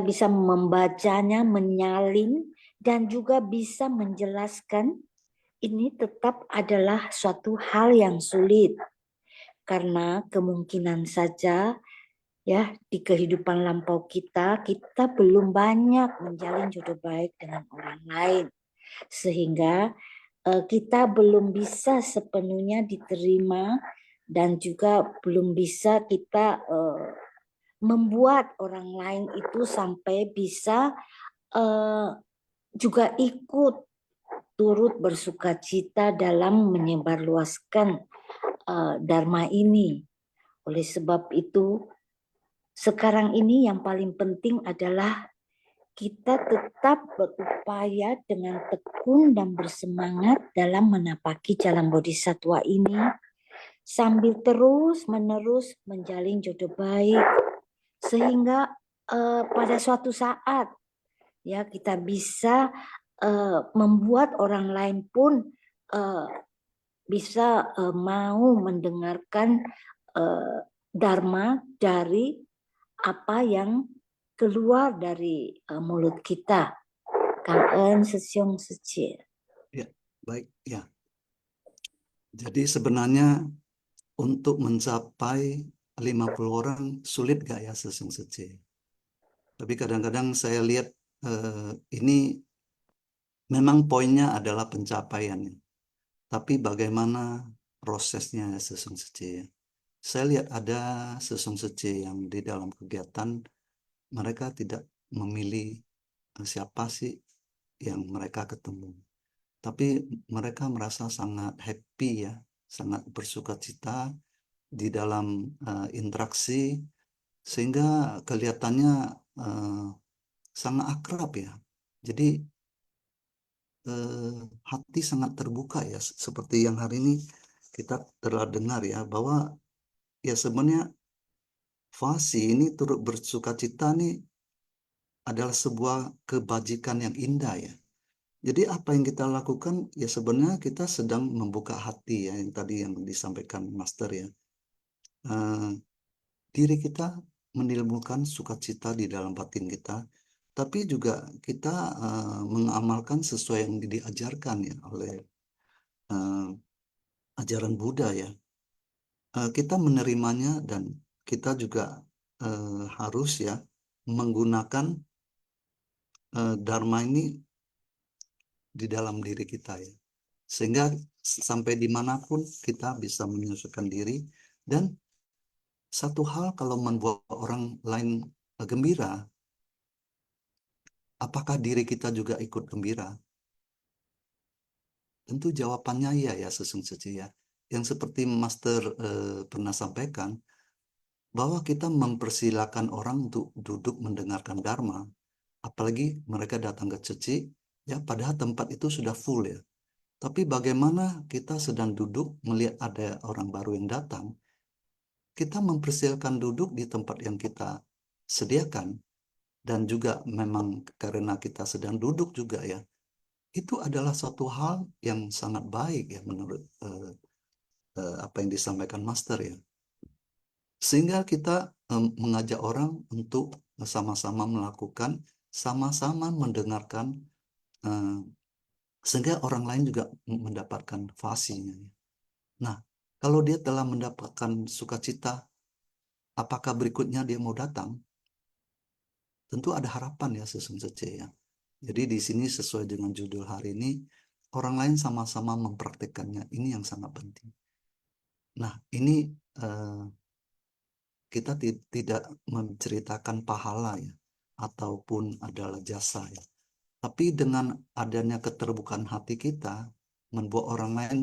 bisa membacanya, menyalin, dan juga bisa menjelaskan, ini tetap adalah suatu hal yang sulit. Karena kemungkinan saja ya di kehidupan lampau kita belum banyak menjalin jodoh baik dengan orang lain. Sehingga kita belum bisa sepenuhnya diterima dan juga belum bisa kita membuat orang lain itu sampai bisa juga ikut turut bersukacita dalam menyebarluaskan dharma ini. Oleh sebab itu, sekarang ini yang paling penting adalah kita tetap berupaya dengan tekun dan bersemangat dalam menapaki jalan bodhisattva ini, sambil terus-menerus menjalin jodoh baik, sehingga pada suatu saat ya kita bisa membuat orang lain pun bisa mau mendengarkan dharma dari apa yang keluar dari mulut kita. Cảm ơn sư兄sư姐. Ya, baik ya. Jadi sebenarnya untuk mencapai 50 orang sulit gak ya Sesung Sece? Tapi kadang-kadang saya lihat ini memang poinnya adalah pencapaiannya. Tapi bagaimana prosesnya Sesung Sece? Saya lihat ada Sesung Sece yang di dalam kegiatan mereka tidak memilih siapa sih yang mereka ketemu. Tapi mereka merasa sangat happy ya, sangat bersuka cita di dalam interaksi sehingga kelihatannya sangat akrab ya. Jadi hati sangat terbuka ya, seperti yang hari ini kita telah dengar ya, bahwa ya sebenarnya fasi ini turut bersuka cita nih adalah sebuah kebajikan yang indah ya. Jadi apa yang kita lakukan ya sebenarnya kita sedang membuka hati ya, yang tadi yang disampaikan Master ya. Diri kita menimbulkan sukacita di dalam batin kita, tapi juga kita mengamalkan sesuai yang diajarkan ya oleh ajaran Buddha ya. Kita menerimanya dan kita juga harus ya menggunakan Dharma ini di dalam diri kita ya. Sehingga sampai dimanapun kita bisa menyesuaikan diri. Dan satu hal kalau membuat orang lain gembira, apakah diri kita juga ikut gembira? Tentu jawabannya ya sesungguhnya ya. Yang seperti Master pernah sampaikan, bahwa kita mempersilahkan orang untuk duduk mendengarkan Dharma, apalagi mereka datang ke ceci, ya padahal tempat itu sudah full ya. Tapi bagaimana kita sedang duduk melihat ada orang baru yang datang, kita mempersilahkan duduk di tempat yang kita sediakan, dan juga memang karena kita sedang duduk juga ya, itu adalah suatu hal yang sangat baik ya menurut apa yang disampaikan Master ya. Sehingga kita mengajak orang untuk sama-sama melakukan, sama-sama mendengarkan, sehingga orang lain juga mendapatkan fasinya. Nah, kalau dia telah mendapatkan sukacita, apakah berikutnya dia mau datang? Tentu ada harapan ya sesungguhnya ya. Jadi di sini sesuai dengan judul hari ini, orang lain sama-sama mempraktekannya. Ini yang sangat penting. Nah, ini kita tidak menceritakan pahala ya, ataupun adalah jasa ya. Tapi dengan adanya keterbukaan hati kita, membuat orang lain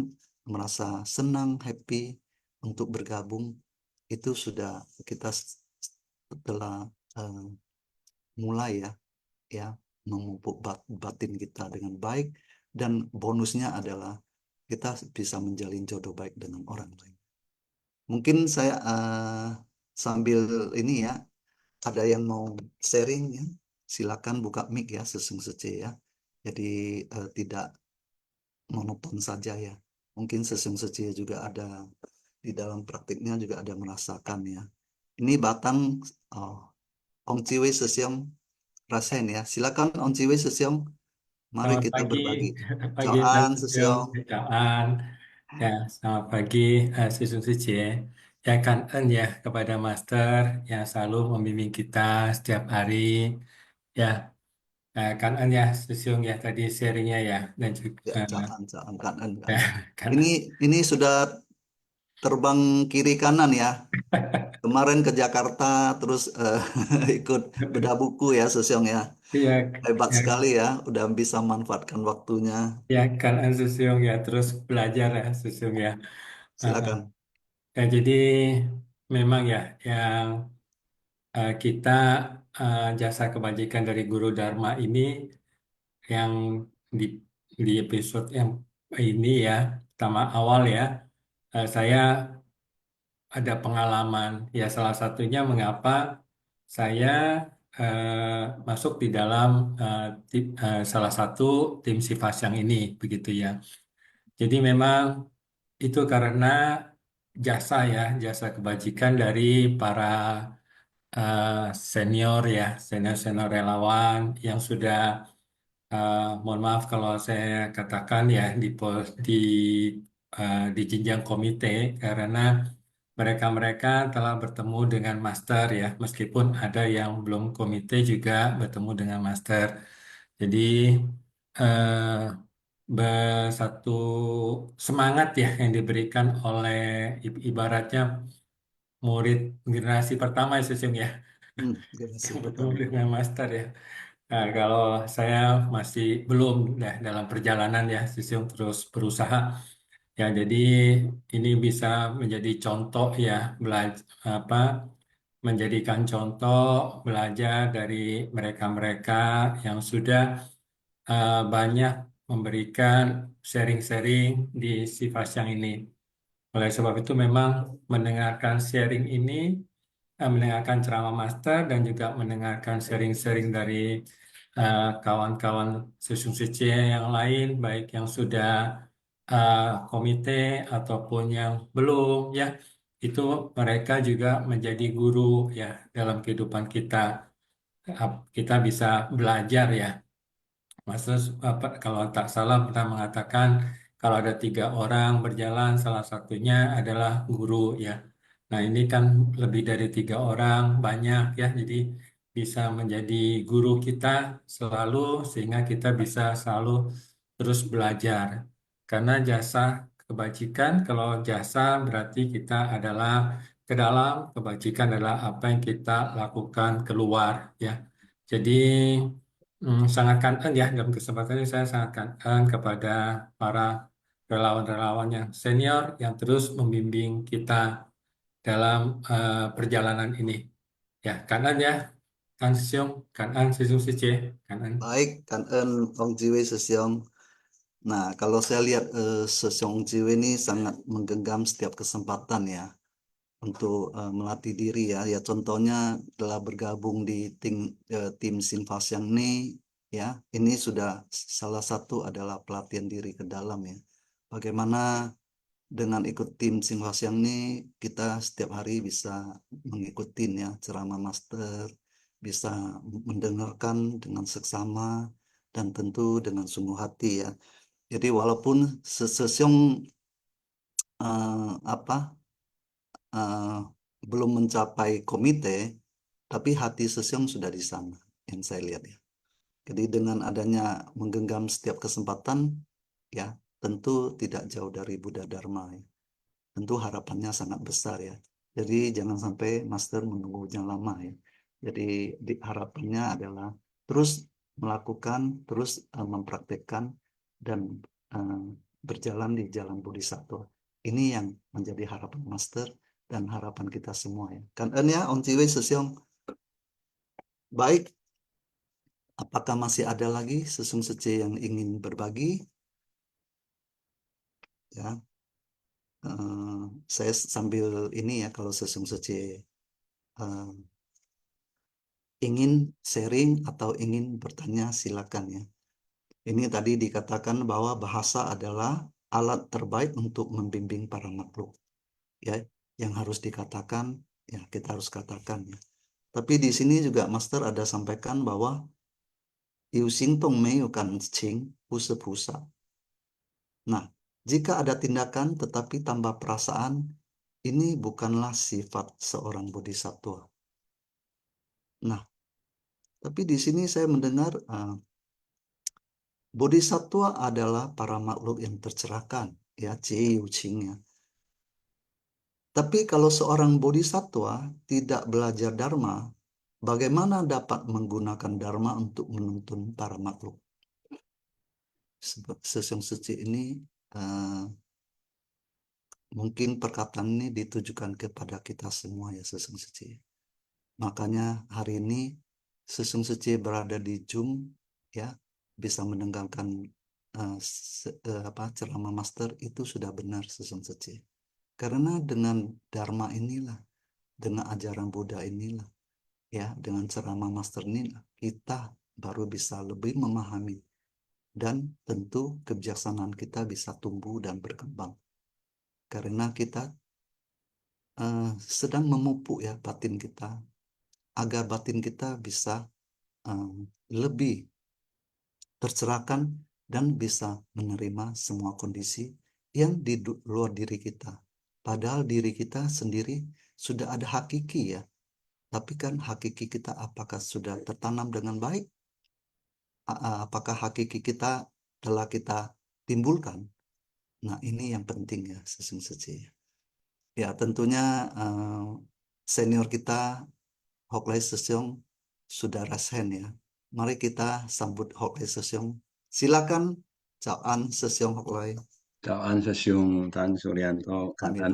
merasa senang, happy untuk bergabung, itu sudah kita telah mulai ya memupuk batin kita dengan baik, dan bonusnya adalah kita bisa menjalin jodoh baik dengan orang lain. Mungkin saya sambil ini ya, ada yang mau sharing ya, silakan buka mic ya sesungguhnya ya. Jadi tidak monoton saja ya. Mungkin sesungguhnya juga ada di dalam praktiknya juga ada merasakan ya. Ini Batang Ong Ciwe Sesiong rasain ya. Silakan Ong Ciwe Sesiong. Mari Selamat kita pagi, berbagi. pagi Mas Caan Sugeng, Sesiong. Caan. Ya, selamat pagi, Susun Suci. Ya, kangen ya kepada Master yang selalu membimbing kita setiap hari. Ya, kangen ya Susung ya tadi sharingnya ya dan Ya, juga caan kanan. ya, Ini kangen. ini sudah terbang kiri kanan ya. Kemarin ke Jakarta terus ikut bedah buku ya Sesiong ya. Iya, Hebat ya, sekali ya, udah bisa manfaatkan waktunya. ya kangen Susung ya terus belajar ya Susung ya. Uh-uh. Silakan. Ya, jadi memang ya yang kita jasa kebajikan dari Guru Dharma ini yang di episode yang ini ya pertama awal ya saya ada pengalaman ya salah satunya mengapa saya masuk di dalam salah satu tim Sifas yang ini begitu ya. Jadi memang itu karena jasa ya jasa kebajikan dari para senior ya, senior relawan yang sudah mohon maaf kalau saya katakan ya di jenjang komite karena mereka-mereka telah bertemu dengan master ya, meskipun ada yang belum komite juga bertemu dengan master. Jadi eh, satu semangat ya yang diberikan oleh ibaratnya murid generasi pertama ya Sesung ya, Generasi yang bertemu pertama. dengan master ya. Nah, kalau saya masih belum ya, dalam perjalanan ya, Sesiung terus berusaha. Ya, jadi ini bisa menjadi contoh ya, belajar apa, menjadikan contoh belajar dari mereka-mereka yang sudah banyak memberikan sharing-sharing di Sifasyang ini. Oleh sebab itu memang mendengarkan sharing ini, mendengarkan ceramah master dan juga mendengarkan sharing-sharing dari kawan-kawan Sesung Sece yang lain, baik yang sudah komite ataupun yang belum, ya itu mereka juga menjadi guru ya dalam kehidupan kita. Kita bisa belajar ya. Masa apa, kalau tak salah pernah mengatakan kalau ada 3 orang berjalan, salah satunya adalah guru ya. Nah ini kan lebih dari 3 orang, banyak ya. Jadi bisa menjadi guru kita selalu sehingga kita bisa selalu terus belajar. Karena jasa kebajikan, kalau jasa berarti kita adalah ke dalam, kebajikan adalah apa yang kita lakukan keluar ya. Jadi sangat kangen ya dalam kesempatan ini saya sangat kangen kepada para relawan-relawan yang senior yang terus membimbing kita dalam perjalanan ini. Ya, kanan ya, kan Siung, kanan Sisung Sice, kanan. Baik, kan Ong Jiwe Sesiong. Nah, kalau saya lihat Sesiong Jiwe ini sangat menggenggam setiap kesempatan ya untuk melatih diri ya. Ya contohnya telah bergabung di tim Sinfasyang ini ya. Ini sudah salah satu adalah pelatihan diri ke dalam ya. Bagaimana dengan ikut tim Sinfasyang ini kita setiap hari bisa mengikuti ya ceramah master, bisa mendengarkan dengan seksama dan tentu dengan sungguh hati ya. Jadi walaupun Sesiong apa eh, belum mencapai komite, tapi hati Sesiong sudah di sana yang saya lihat ya. Jadi dengan adanya menggenggam setiap kesempatan, ya tentu tidak jauh dari Buddha Dharma ya. Tentu harapannya sangat besar ya. Jadi jangan sampai master menunggunya lama ya. Jadi harapannya adalah terus melakukan, terus mempraktekkan dan eh, berjalan di jalan Bodhisattva. Ini yang menjadi harapan master dan harapan kita semua ya. Kan ya, On Ciwe Sesiong. Baik, apakah masih ada lagi Sesung Sece yang ingin berbagi? Ya, saya sambil ini ya kalau Sesung Sece ingin sharing atau ingin bertanya silakan ya. Ini tadi dikatakan bahwa bahasa adalah alat terbaik untuk membimbing para makhluk. Ya, yang harus dikatakan ya kita harus katakan ya. Tapi di sini juga Master ada sampaikan bahwa Yu Xingtong Mei kan Qing Pusa. Nah, jika ada tindakan tetapi tanpa perasaan, ini bukanlah sifat seorang bodhisattva. Nah, tapi di sini saya mendengar bodhisattva adalah para makhluk yang tercerahkan, ya, Yu Qing-nya. Tapi kalau seorang bodhisattva tidak belajar dharma, bagaimana dapat menggunakan dharma untuk menuntun para makhluk? Sesung Suci ini mungkin perkataan ini ditujukan kepada kita semua ya Sesung Suci. Makanya hari ini Sesung Suci berada di Zoom ya, bisa mendengarkan ceramah master itu sudah benar Sesung Suci. Karena dengan dharma inilah, dengan ajaran Buddha inilah, ya, dengan ceramah master inilah kita baru bisa lebih memahami dan tentu kebijaksanaan kita bisa tumbuh dan berkembang. Karena kita sedang memupuk ya batin kita agar batin kita bisa lebih tercerahkan dan bisa menerima semua kondisi yang di luar diri kita. Padahal diri kita sendiri sudah ada hakiki ya. Tapi kan hakiki kita apakah sudah tertanam dengan baik? Apakah hakiki kita telah kita timbulkan? Nah, ini yang penting ya, sesung-seci. Ya, tentunya senior kita Hoklai Sesyong sudah rasen ya. Mari kita sambut Hoklai Sesyong. Silakan, chào anh Sesyong Hoklai. Chào anh Sư Sương, Tan Suryanto, cảm Amin ơn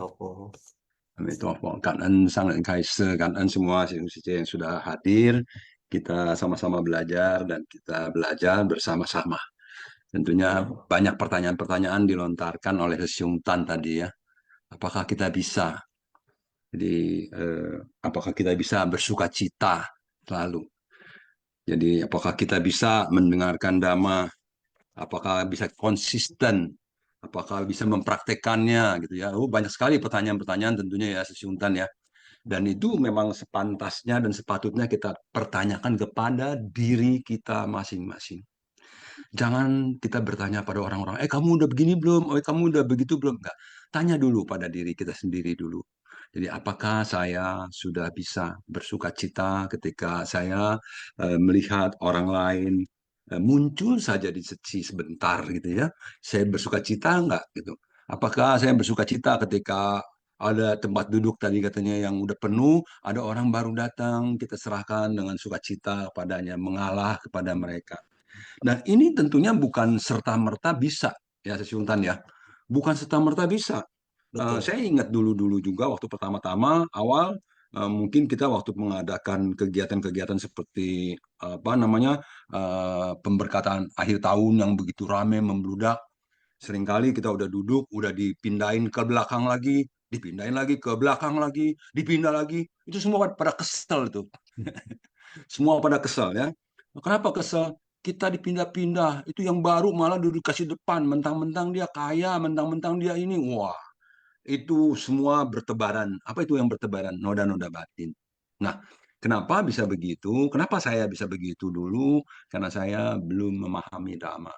Toppo. Cảm ơn Sang Lệnh Khai Sư, cảm ơn semua siswa yang sudah hadir. Kita sama-sama belajar dan kita belajar bersama-sama. Tentunya banyak pertanyaan-pertanyaan dilontarkan oleh Sung Tan tadi ya. Apakah kita bisa? Jadi apakah kita bisa bersuka cita selalu? Jadi apakah kita bisa mendengarkan Dhamma? Apakah bisa konsisten? Apakah bisa mempraktekannya gitu ya? Banyak sekali pertanyaan-pertanyaan tentunya ya Sultan ya. Dan itu memang sepantasnya dan sepatutnya kita pertanyakan kepada diri kita masing-masing. Jangan kita bertanya pada orang-orang, kamu udah begini belum? Kamu udah begitu belum? Enggak. Tanya dulu pada diri kita sendiri dulu. Jadi apakah saya sudah bisa bersuka cita ketika saya melihat orang lain muncul saja di sebentar gitu ya. Saya bersuka cita enggak gitu. Apakah saya bersuka cita ketika ada tempat duduk tadi katanya yang udah penuh, ada orang baru datang, kita serahkan dengan sukacita kepadanya, mengalah kepada mereka. Dan ini tentunya bukan serta-merta bisa, ya Sultan ya. Bukan serta-merta bisa. Betul. Saya ingat dulu-dulu juga waktu pertama-tama awal mungkin kita waktu mengadakan kegiatan-kegiatan seperti apa namanya pemberkatan akhir tahun yang begitu ramai membludak. Seringkali kita udah duduk, udah dipindahin ke belakang lagi, dipindahin lagi ke belakang lagi, dipindah lagi. Itu semua pada kesel itu. Semua pada kesel ya. Kenapa kesel? Kita dipindah-pindah. Itu yang baru malah duduk kasih depan. Mentang-mentang dia kaya, mentang-mentang dia ini. Wah, itu semua bertebaran. Apa itu yang bertebaran? Noda-noda batin. Nah, kenapa bisa begitu? Kenapa saya bisa begitu dulu? Karena saya belum memahami Dhamma.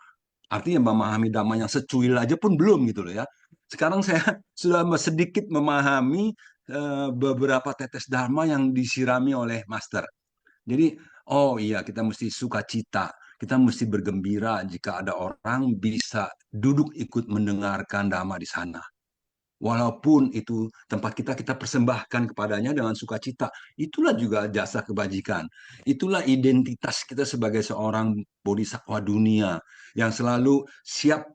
Artinya memahami Dhamma yang secuil aja pun belum gitu loh ya. Sekarang saya sudah sedikit memahami beberapa tetes Dhamma yang disirami oleh Master. Jadi, oh iya kita mesti sukacita, kita mesti bergembira jika ada orang bisa duduk ikut mendengarkan Dhamma di sana. Walaupun itu tempat kita persembahkan kepadanya dengan sukacita. Itulah juga jasa kebajikan. Itulah identitas kita sebagai seorang bodhisattva dunia yang selalu siap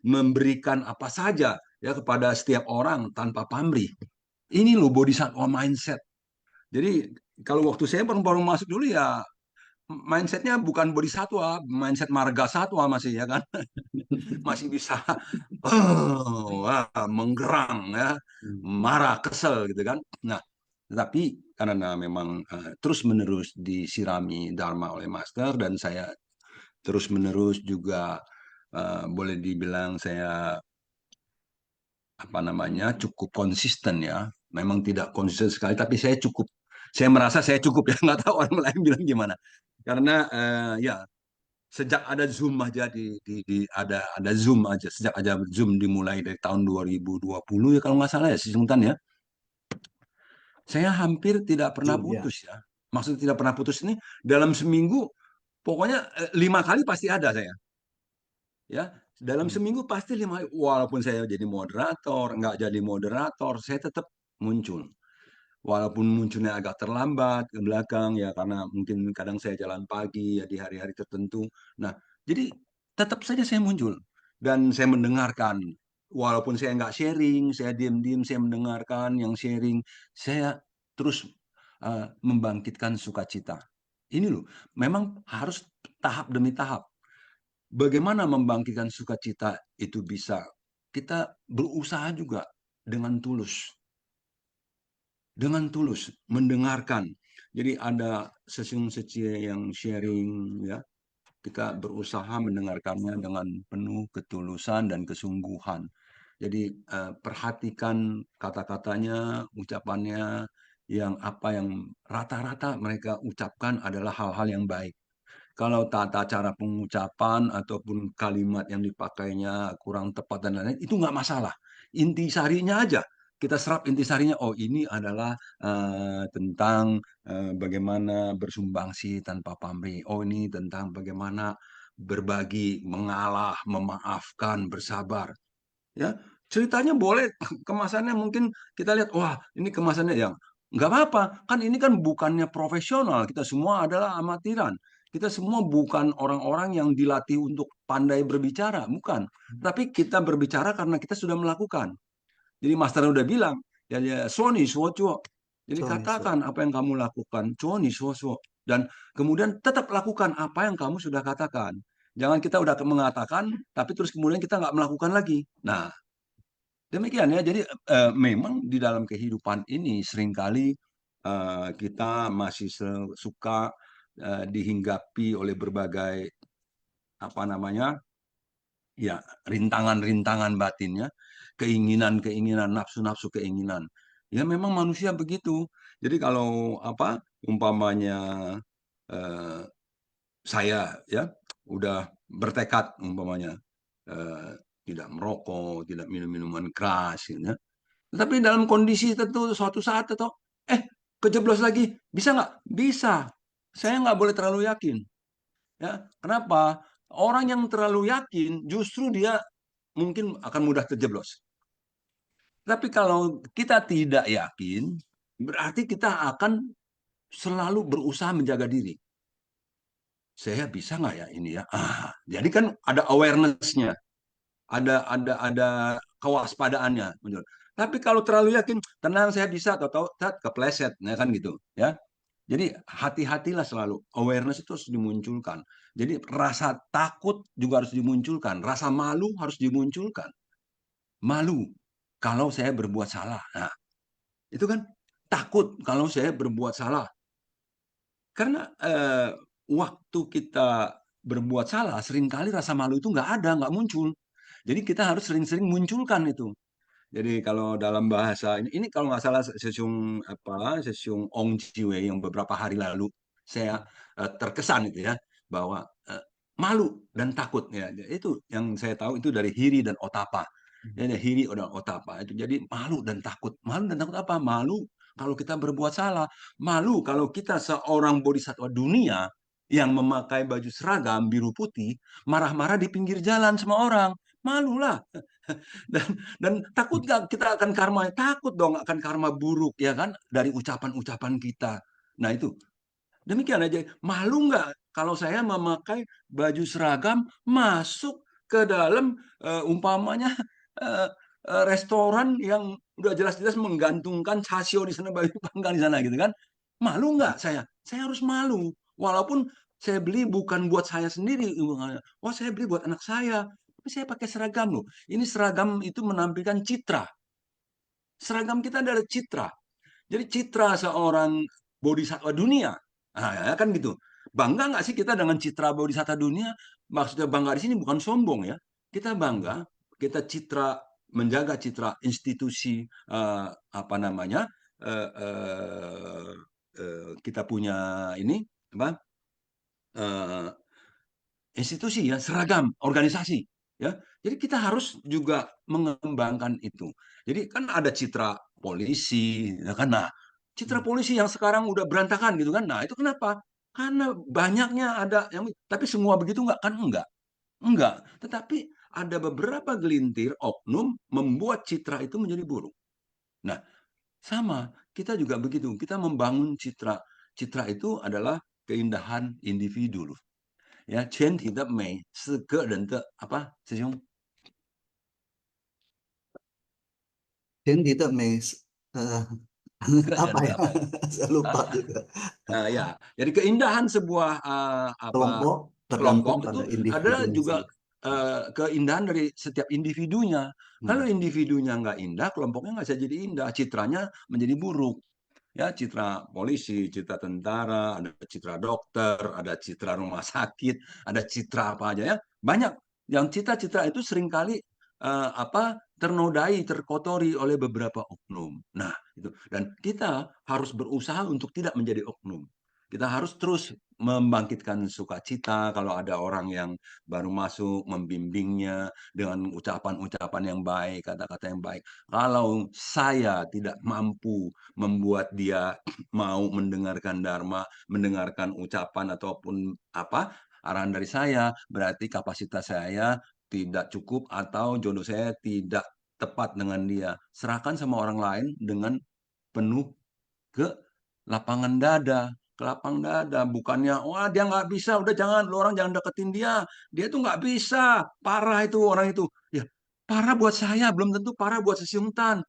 memberikan apa saja ya kepada setiap orang tanpa pamrih. Ini loh bodhisattva mindset. Jadi kalau waktu saya baru masuk dulu ya mindsetnya bukan bodhisattva, mindset marga satwa masih ya kan, masih bisa menggerang ya, marah, kesel gitu kan. Nah, tapi karena memang terus menerus disirami Dharma oleh Master dan saya terus menerus juga boleh dibilang saya apa namanya cukup konsisten ya. Memang tidak konsisten sekali, tapi saya merasa saya cukup ya, nggak tahu orang lain bilang gimana. Karena ya sejak ada Zoom aja ada Zoom aja sejak ada Zoom dimulai dari tahun 2020 ya kalau nggak salah ya Sultan ya. Saya hampir tidak pernah Zoom ya. putus ya. Maksudnya tidak pernah putus ini dalam seminggu pokoknya 5 kali pasti ada saya. Ya, dalam seminggu pasti 5 kali. Walaupun saya jadi moderator, nggak jadi moderator, saya tetap muncul. Walaupun munculnya agak terlambat ke belakang ya karena mungkin kadang saya jalan pagi ya di hari-hari tertentu. Nah, jadi tetap saja saya muncul dan saya mendengarkan. Walaupun saya nggak sharing, saya diam-diam saya mendengarkan yang sharing. Saya terus membangkitkan sukacita. Ini loh, memang harus tahap demi tahap. Bagaimana membangkitkan sukacita itu bisa? Kita berusaha juga dengan tulus mendengarkan. Jadi ada sesi yang sharing ya. Kita berusaha mendengarkannya dengan penuh ketulusan dan kesungguhan. Jadi perhatikan kata-katanya, ucapannya, yang apa yang rata-rata mereka ucapkan adalah hal-hal yang baik. Kalau tata cara pengucapan ataupun kalimat yang dipakainya kurang tepat dan lain-lain, itu nggak masalah. Intisarinya aja. Kita serap intisarinya, oh ini adalah tentang bagaimana bersumbangsi tanpa pamrih. Oh ini tentang bagaimana berbagi, mengalah, memaafkan, bersabar. Ya, ceritanya boleh, kemasannya mungkin kita lihat, wah ini kemasannya yang nggak apa-apa. Kan ini kan bukannya profesional, kita semua adalah amatiran. Kita semua bukan orang-orang yang dilatih untuk pandai berbicara, bukan. Tapi kita berbicara karena kita sudah melakukan. Jadi master udah bilang, ya Sony suo. Jadi Suoni, suoni. katakan apa yang kamu lakukan, Sony suo. Dan kemudian tetap lakukan apa yang kamu sudah katakan. Jangan kita udah mengatakan, tapi terus kemudian kita nggak melakukan lagi. Nah, demikian ya. Jadi memang di dalam kehidupan ini seringkali kita masih suka dihinggapi oleh berbagai apa namanya, ya, rintangan-rintangan batinnya, keinginan-keinginan, nafsu-nafsu keinginan. Ya memang manusia begitu. Jadi kalau apa umpamanya eh, saya ya udah bertekad umpamanya eh, tidak merokok, tidak minum minuman keras, gitu ya. Tetapi dalam kondisi tertentu suatu saat atau kejeblos lagi, bisa nggak? Bisa. Saya nggak boleh terlalu yakin. Ya, kenapa? Orang yang terlalu yakin justru dia mungkin akan mudah terjeblos. Tapi kalau kita tidak yakin, berarti kita akan selalu berusaha menjaga diri. Saya bisa nggak ya ini ya? Jadi kan ada awareness-nya, ada kewaspadaannya. Tapi kalau terlalu yakin, tenang saya bisa, atau kepleset, ya kan gitu, ya. Jadi hati-hatilah selalu. Awareness itu harus dimunculkan. Jadi rasa takut juga harus dimunculkan. Rasa malu harus dimunculkan. Malu kalau saya berbuat salah. Nah, itu kan takut kalau saya berbuat salah. Karena waktu kita berbuat salah, seringkali rasa malu itu nggak ada, nggak muncul. Jadi kita harus sering-sering munculkan itu. Jadi kalau dalam bahasa ini kalau nggak salah Sesiung Ong Jiwei yang beberapa hari lalu saya terkesan itu ya bahwa malu dan takut ya itu yang saya tahu itu dari Hiri dan Otapa. Ya, Hiri dan Otapa itu jadi malu dan takut. Malu dan takut apa? Malu kalau kita berbuat salah. Malu kalau kita seorang bodhisatwa dunia yang memakai baju seragam biru putih marah-marah di pinggir jalan sama orang. Malulah. Dan takut nggak kita akan karma? Takut dong akan karma buruk ya kan dari ucapan-ucapan kita. Nah itu demikian aja. Malu nggak kalau saya memakai baju seragam masuk ke dalam umpamanya restoran yang udah jelas-jelas menggantungkan chasio di sana, baju panggang di sana gitu kan? Malu nggak saya? Saya harus malu. Walaupun saya beli bukan buat saya sendiri. Oh saya beli buat anak saya. Tapi saya pakai seragam loh. Ini seragam itu menampilkan citra. Seragam kita adalah citra. Jadi citra seorang bodhisattva dunia. Nah, ya kan gitu. Bangga nggak sih kita dengan citra bodhisattva dunia? Maksudnya bangga di sini bukan sombong ya. Kita bangga, kita citra menjaga citra institusi apa namanya kita punya ini apa institusi ya seragam organisasi ya. Jadi kita harus juga mengembangkan itu. Jadi kan ada citra polisi ya kan. Nah, citra polisi yang sekarang udah berantakan gitu kan. Nah, itu kenapa? Karena banyaknya ada yang tapi semua begitu enggak kan enggak. Enggak, tetapi ada beberapa gelintir oknum membuat citra itu menjadi buruk. Nah, sama, kita juga begitu. Kita membangun citra. Citra itu adalah keindahan individu loh. Ya, 全体的美是个人的 apa, 师兄? Dan tidak mes apa ya? Saya lupa juga. Ya, jadi keindahan sebuah Kelompok tergantung kelompok itu pada adalah individunya juga sendiri. keindahan dari setiap individunya. Kalau individunya nggak indah, kelompoknya nggak bisa jadi indah, citranya menjadi buruk. Ya, citra polisi, citra tentara, ada citra dokter, ada citra rumah sakit, ada citra apa aja ya. Banyak yang citra-citra itu seringkali ternodai, terkotori oleh beberapa oknum. Nah, itu. Dan kita harus berusaha untuk tidak menjadi oknum. Kita harus terus membangkitkan sukacita kalau ada orang yang baru masuk, membimbingnya dengan ucapan-ucapan yang baik, kata-kata yang baik. Kalau saya tidak mampu membuat dia mau mendengarkan dharma, mendengarkan ucapan ataupun apa arahan dari saya, berarti kapasitas saya tidak cukup atau jodoh saya tidak tepat dengan dia. Serahkan sama orang lain dengan penuh ke lapangan dada, ke lapang dada. Bukannya, wah dia nggak bisa, udah jangan, lu orang jangan deketin dia. Dia tuh nggak bisa, parah itu orang itu. Ya, parah buat saya, belum tentu parah buat Sesiungtan.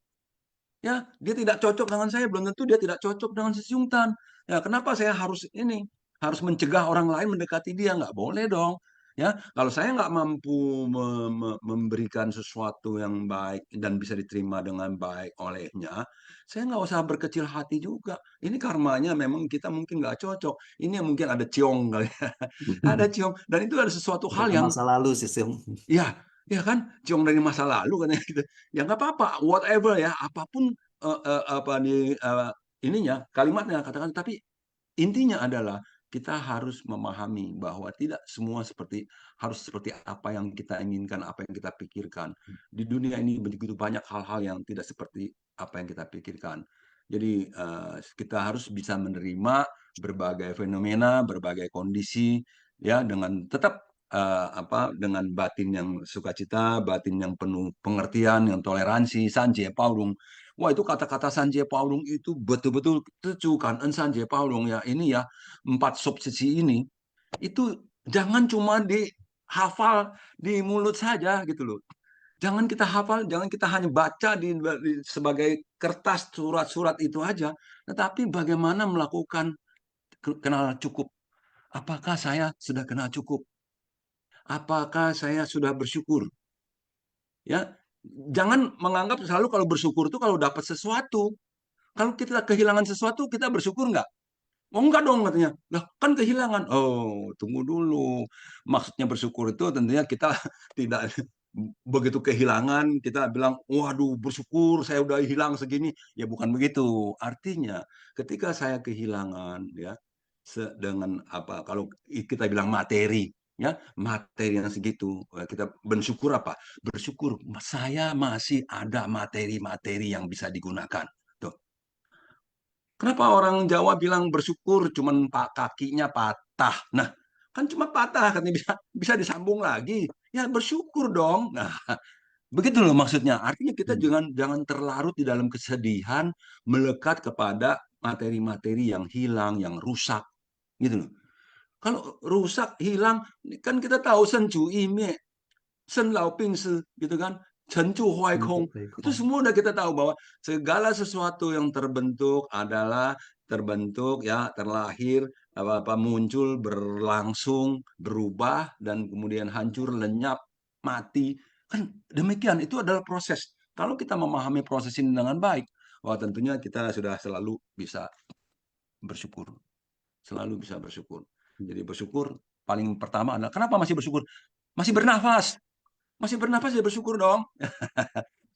Ya, dia tidak cocok dengan saya, belum tentu dia tidak cocok dengan Sesiungtan. Ya, kenapa saya harus ini? Harus mencegah orang lain mendekati dia? Nggak boleh dong. Ya, kalau saya nggak mampu memberikan sesuatu yang baik dan bisa diterima dengan baik olehnya, saya nggak usah berkecil hati juga. Ini karmanya memang kita mungkin nggak cocok. Ini mungkin ada ciong kali ya. Ada ciong. Dan itu ada sesuatu hal Dari yang masa lalu sih, Sim. ya, ya kan, ciong dari masa lalu katanya gitu. Ya nggak apa-apa, whatever ya, apapun apa ininya, kalimatnya katakan. Tapi intinya adalah kita harus memahami bahwa tidak semua harus seperti apa yang kita inginkan, apa yang kita pikirkan. Di dunia ini begitu banyak hal-hal yang tidak seperti apa yang kita pikirkan. Jadi kita harus bisa menerima berbagai fenomena, berbagai kondisi, ya dengan tetap dengan batin yang sukacita, batin yang penuh pengertian, yang toleransi, sanje paurung. Wah, itu kata-kata sanje paurung itu betul-betul tecukan sanje paurung ya. Ini ya, 4 subsisi ini itu jangan cuma dihafal di mulut saja gitu loh. Jangan kita hafal, jangan kita hanya baca sebagai kertas surat-surat itu aja, tetapi bagaimana melakukan kenal cukup. Apakah saya sudah kenal cukup? Apakah saya sudah bersyukur? Ya, jangan menganggap selalu kalau bersyukur itu kalau dapat sesuatu. Kalau kita kehilangan sesuatu, kita bersyukur nggak? Oh enggak dong katanya. Lah kan kehilangan. Oh, tunggu dulu. Maksudnya bersyukur itu tentunya kita tidak begitu kehilangan kita bilang, waduh bersyukur saya udah hilang segini. Ya bukan begitu. Artinya ketika saya kehilangan ya dengan apa kalau kita bilang materi ya materi yang segitu kita bersyukur apa? Bersyukur saya masih ada materi-materi yang bisa digunakan. Tuh. Kenapa orang Jawa bilang bersyukur cuman kakinya patah? Nah, kan cuma patah katanya bisa bisa disambung lagi. Ya bersyukur dong. Nah, begitu loh maksudnya. Artinya kita jangan jangan terlarut di dalam kesedihan melekat kepada materi-materi yang hilang, yang rusak gitu loh. Kalau rusak, hilang, kan kita tahu senju ime, sen lao ping si, gitu kan. Cencu huai kong. Itu semua udah kita tahu bahwa segala sesuatu yang terbentuk adalah terbentuk ya terlahir apa muncul berlangsung berubah dan kemudian hancur lenyap mati kan demikian itu adalah proses. Kalau kita memahami proses ini dengan baik, wah tentunya kita sudah selalu bisa bersyukur, selalu bisa bersyukur. Jadi bersyukur paling pertama adalah kenapa masih bersyukur? Masih bernafas. Masih bernafas ya bersyukur dong.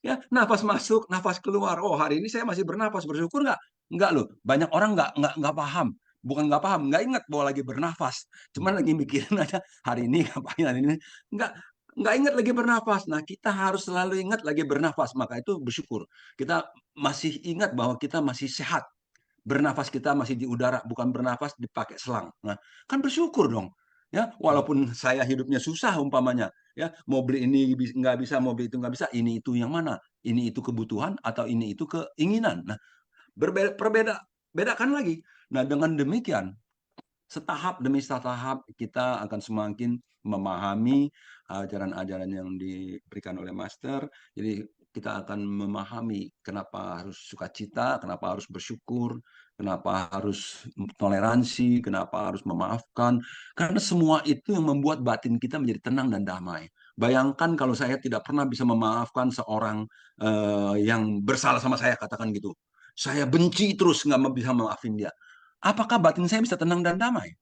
Ya, nafas masuk, nafas keluar. Oh, hari ini saya masih bernafas, bersyukur nggak? Nggak loh. Banyak orang nggak paham. Bukan nggak paham, nggak ingat bahwa lagi bernafas. Cuman lagi mikirin aja hari ini ngapain hari ini. Nggak nggak ingat lagi bernafas. Nah, kita harus selalu ingat lagi bernafas. Maka itu bersyukur. Kita masih ingat bahwa kita masih sehat. Bernafas kita masih di udara, bukan bernafas dipakai selang. Nah, kan bersyukur dong. Ya, walaupun saya hidupnya susah umpamanya, ya mau beli ini nggak bisa, mau beli itu nggak bisa, ini itu yang mana? Ini itu kebutuhan atau ini itu keinginan. Nah, bedakan lagi. Nah, dengan demikian setahap demi setahap kita akan semakin memahami ajaran-ajaran yang diberikan oleh Master. Jadi kita akan memahami kenapa harus sukacita, kenapa harus bersyukur, kenapa harus toleransi, kenapa harus memaafkan. Karena semua itu yang membuat batin kita menjadi tenang dan damai. Bayangkan kalau saya tidak pernah bisa memaafkan seorang yang bersalah sama saya, katakan gitu. Saya benci terus nggak bisa memaafin dia. Apakah batin saya bisa tenang dan damai?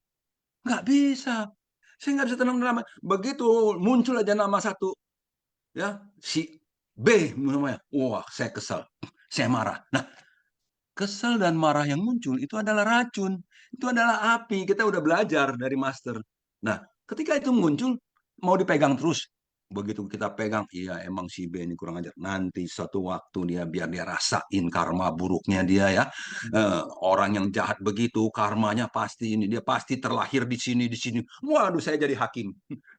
Nggak bisa. Saya nggak bisa tenang dan damai. Begitu muncul aja nama satu, ya si B namanya. Wah, saya kesal, saya marah. Nah, kesel dan marah yang muncul itu adalah racun, itu adalah api. Kita udah belajar dari master. Nah, ketika itu muncul, mau dipegang terus. Begitu kita pegang, iya emang si B ini kurang ajar. Nanti suatu waktu dia biar dia rasain karma buruknya dia ya. Orang yang jahat begitu, karmanya pasti ini, dia pasti terlahir di sini, di sini. Waduh, saya jadi hakim.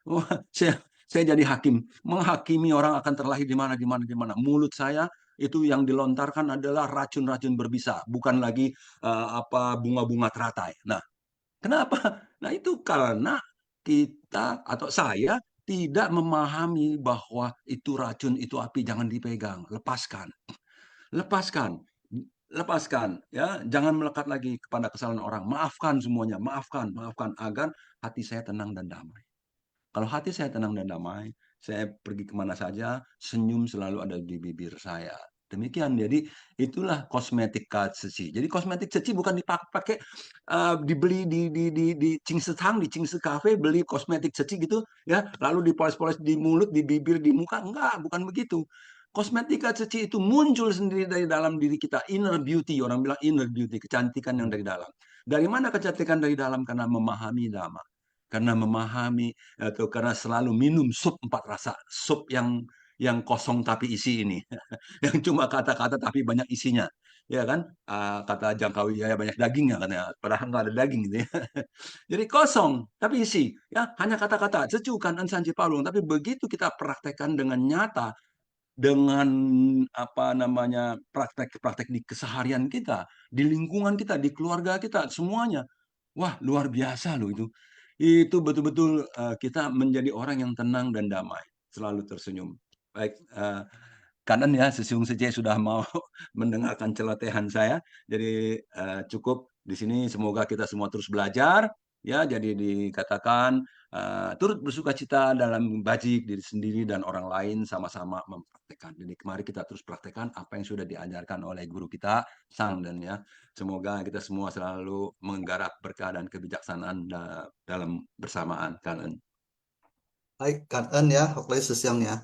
Wah, saya jadi hakim. Menghakimi orang akan terlahir di mana, di mana, di mana. Mulut saya itu yang dilontarkan adalah racun-racun berbisa, bukan lagi apa bunga-bunga teratai. Nah, kenapa? Nah, itu karena kita atau saya tidak memahami bahwa itu racun, itu api, jangan dipegang, lepaskan. Lepaskan. Lepaskan ya, jangan melekat lagi kepada kesalahan orang. Maafkan semuanya, maafkan, maafkan agar hati saya tenang dan damai. Kalau hati saya tenang dan damai, saya pergi kemana saja, senyum selalu ada di bibir saya. Demikian, jadi itulah kosmetik suci. Jadi kosmetik suci bukan dipakai dibeli di Chingse Tang, di Chingse Cafe, beli kosmetik suci gitu, ya, lalu dipoles-poles di mulut, di bibir, di muka. Enggak, bukan begitu. Kosmetika suci itu muncul sendiri dari dalam diri kita, inner beauty, orang bilang inner beauty, kecantikan yang dari dalam. Dari mana kecantikan dari dalam? Karena memahami Dhamma, karena memahami atau karena selalu minum sup 4 rasa, sup yang kosong tapi isi ini, yang cuma kata-kata tapi banyak isinya, ya kan? Kata Jangkawi ya banyak dagingnya katanya, padahal nggak ada daging gitu ya. Jadi kosong tapi isi, ya hanya kata-kata, secukan ansanci palung. Tapi begitu kita praktekkan dengan nyata, dengan apa namanya praktek-praktek di keseharian kita, di lingkungan kita, di keluarga kita, semuanya. Wah, luar biasa loh itu. Itu betul-betul kita menjadi orang yang tenang dan damai, selalu tersenyum. Baik, kanan ya, Sesiung Sece sudah mau mendengarkan celotehan saya. Jadi cukup di sini. Semoga kita semua terus belajar. Ya, jadi dikatakan turut bersukacita dalam bajik diri sendiri dan orang lain, sama-sama mempraktekkan. Jadi kemari kita terus praktekkan apa yang sudah diajarkan oleh guru kita, Sang, dan ya. Semoga kita semua selalu menggarap berkah dan kebijaksanaan dalam bersamaan. Kanan. Baik, Kan ya, Hoklai Sesiong ya.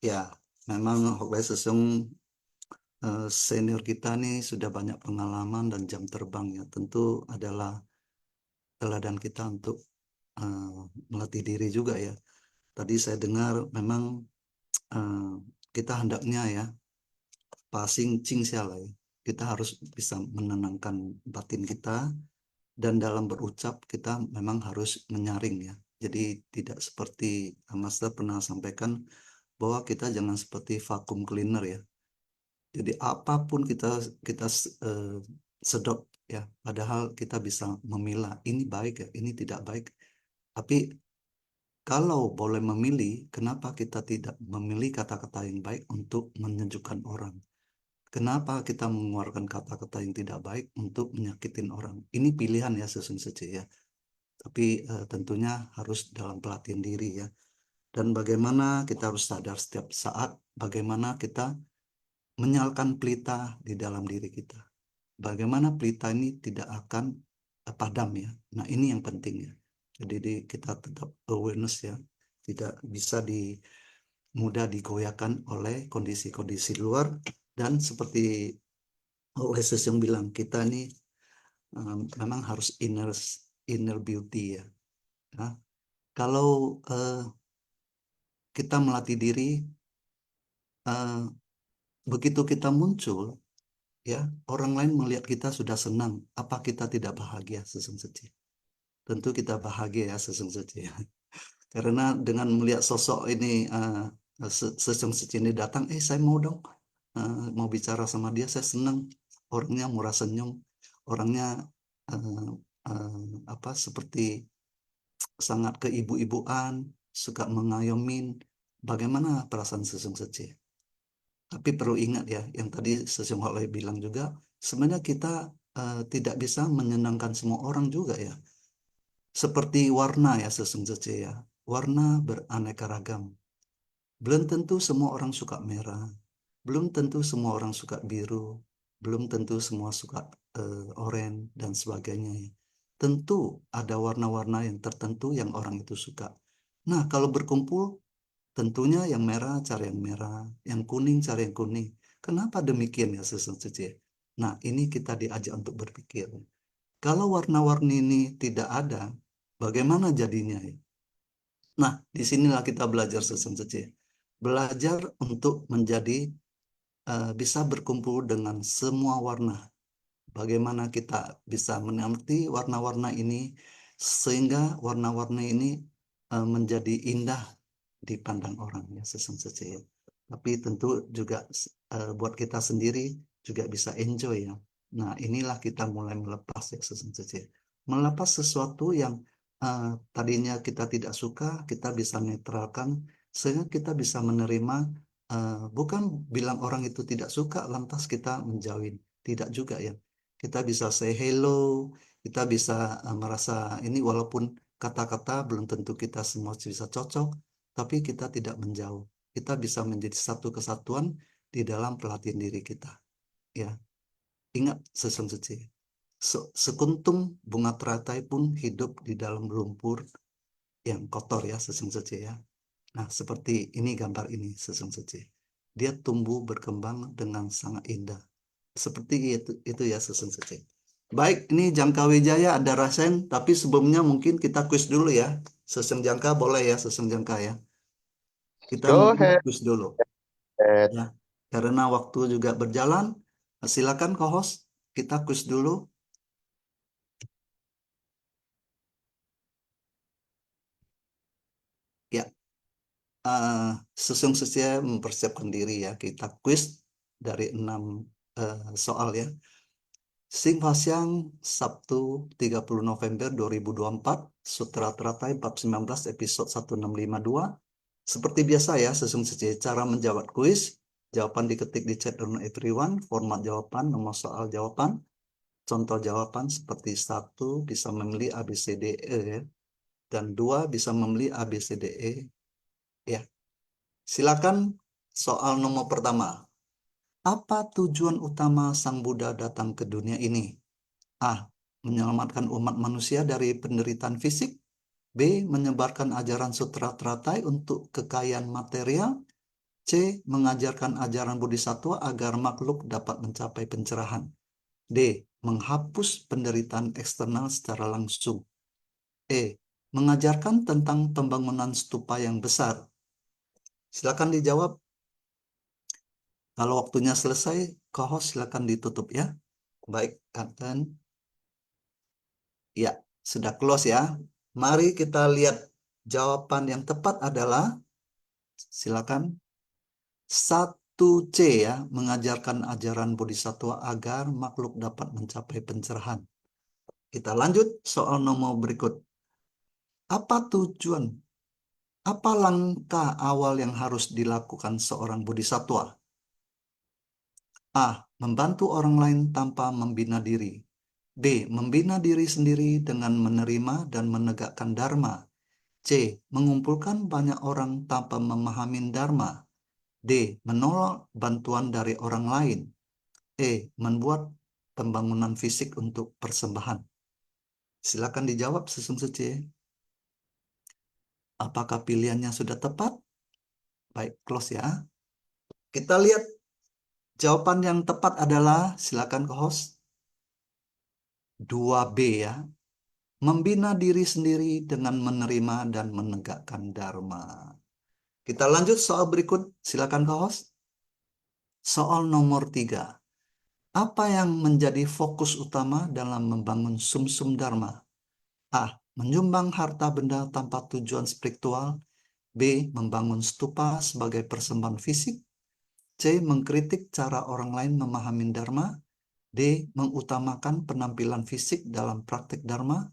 Ya, memang Hoklai Sesiong senior kita nih sudah banyak pengalaman dan jam terbang ya. Tentu adalah teladan kita untuk melatih diri juga ya. Tadi saya dengar memang kita hendaknya ya passing cing sialai. Kita harus bisa menenangkan batin kita, dan dalam berucap kita memang harus menyaring ya. Jadi tidak seperti Master pernah sampaikan bahwa kita jangan seperti vacuum cleaner ya. Jadi apapun kita sedot ya, padahal kita bisa memilah ini baik ya, ini tidak baik. Tapi kalau boleh memilih, kenapa kita tidak memilih kata-kata yang baik untuk menyejukkan orang? Kenapa kita mengeluarkan kata-kata yang tidak baik untuk menyakitin orang? Ini pilihan ya sesungguhnya ya. Tapi tentunya harus dalam pelatihan diri ya. Dan bagaimana kita harus sadar setiap saat bagaimana kita menyalakan pelita di dalam diri kita. Bagaimana pelita ini tidak akan padam ya. Nah ini yang penting ya. Jadi kita tetap awareness ya. Tidak bisa mudah digoyahkan oleh kondisi-kondisi luar. Dan seperti oleh yang bilang, kita ini memang harus inner beauty ya. Nah, kalau kita melatih diri, begitu kita muncul, ya orang lain melihat kita sudah senang. Apa kita tidak bahagia sesungguhnya? Tentu kita bahagia ya sesungguhnya. Karena dengan melihat sosok ini sesungguhnya ini datang, saya mau dong, mau bicara sama dia, saya senang. Orangnya murah senyum, orangnya seperti sangat keibu-ibuan, suka mengayomin. Bagaimana perasaan sesungguhnya? Tapi perlu ingat ya, yang tadi sesungguhnya bilang juga, sebenarnya kita tidak bisa menyenangkan semua orang juga ya. Seperti warna ya sesungguhnya ya, warna beraneka ragam. Belum tentu semua orang suka merah, belum tentu semua orang suka biru, belum tentu semua suka oranye dan sebagainya. Tentu ada warna-warna yang tertentu yang orang itu suka. Nah, kalau berkumpul tentunya yang merah cari yang merah, yang kuning cari yang kuning. Kenapa demikian ya sesungguhnya? Nah, ini kita diajak untuk berpikir. Kalau warna-warni ini tidak ada, bagaimana jadinya ya? Nah, disinilah kita belajar sesungguhnya. Belajar untuk menjadi bisa berkumpul dengan semua warna. Bagaimana kita bisa mengerti warna-warna ini sehingga warna-warna ini menjadi indah dipandang orang ya sesungguhnya. Tapi tentu juga buat kita sendiri juga bisa enjoy ya. Nah, inilah kita mulai melepas ya sesungguhnya. Melepas sesuatu yang tadinya kita tidak suka, kita bisa netralkan sehingga kita bisa menerima. Bukan bilang orang itu tidak suka lantas kita menjauhin, tidak juga ya. Kita bisa say hello, kita bisa merasa ini walaupun kata-kata belum tentu kita semua bisa cocok, tapi kita tidak menjauh. Kita bisa menjadi satu kesatuan di dalam pelatihan diri kita. Ya, ingat sesungguhnya. Sekuntum bunga teratai pun hidup di dalam lumpur yang kotor ya sesungguhnya ya. Nah, seperti ini gambar ini sesungguhnya. Dia tumbuh berkembang dengan sangat indah. Seperti itu ya sesungguhnya. Baik, ini Jangka Wijaya ada Rasen, tapi sebelumnya mungkin kita kuis dulu ya. Seseng Jangka boleh ya, Seseng Jangka ya. Kita Go mungkin ahead. kuis dulu ya. Karena waktu juga berjalan, silakan co-host kita kuis dulu. Ya, sesungguhnya mempersiapkan diri ya. Kita kuis dari 6 soal ya. Sing Fasyang Sabtu 30 November 2024 Sutra Teratai bab 19 episode 1652. Seperti biasa ya sesungguhnya cara menjawab kuis. Jawaban diketik di chat room everyone. Format jawaban, nomor soal jawaban. Contoh jawaban seperti 1 bisa memilih ABCDE dan 2 bisa memilih ABCDE ya. Silakan soal nomor pertama. Apa tujuan utama Sang Buddha datang ke dunia ini? A. Menyelamatkan umat manusia dari penderitaan fisik. B. Menyebarkan ajaran sutra teratai untuk kekayaan material. C. Mengajarkan ajaran bodhisattva agar makhluk dapat mencapai pencerahan. D. Menghapus penderitaan eksternal secara langsung. E. Mengajarkan tentang pembangunan stupa yang besar. Silakan dijawab. Kalau waktunya selesai, co-host silakan ditutup ya. Baik, Kapten. Ya, sudah close ya. Mari kita lihat jawaban yang tepat adalah, silakan, 1C ya, mengajarkan ajaran bodhisattva agar makhluk dapat mencapai pencerahan. Kita lanjut soal nomor berikut. Apa tujuan? Apa langkah awal yang harus dilakukan seorang bodhisattva? A. Membantu orang lain tanpa membina diri. B. Membina diri sendiri dengan menerima dan menegakkan dharma. C. Mengumpulkan banyak orang tanpa memahami dharma. D. Menolak bantuan dari orang lain. E. Membuat pembangunan fisik untuk persembahan. Silakan dijawab sesungguhnya. Apakah pilihannya sudah tepat? Baik, close ya. Kita lihat jawaban yang tepat adalah, silakan host, 2B ya. Membina diri sendiri dengan menerima dan menegakkan dharma. Kita lanjut soal berikut. Silakan host. Soal nomor 3. Apa yang menjadi fokus utama dalam membangun sumsum dharma? A. Menyumbang harta benda tanpa tujuan spiritual. B. Membangun stupa sebagai persembahan fisik. C. Mengkritik cara orang lain memahami dharma. D. Mengutamakan penampilan fisik dalam praktik dharma.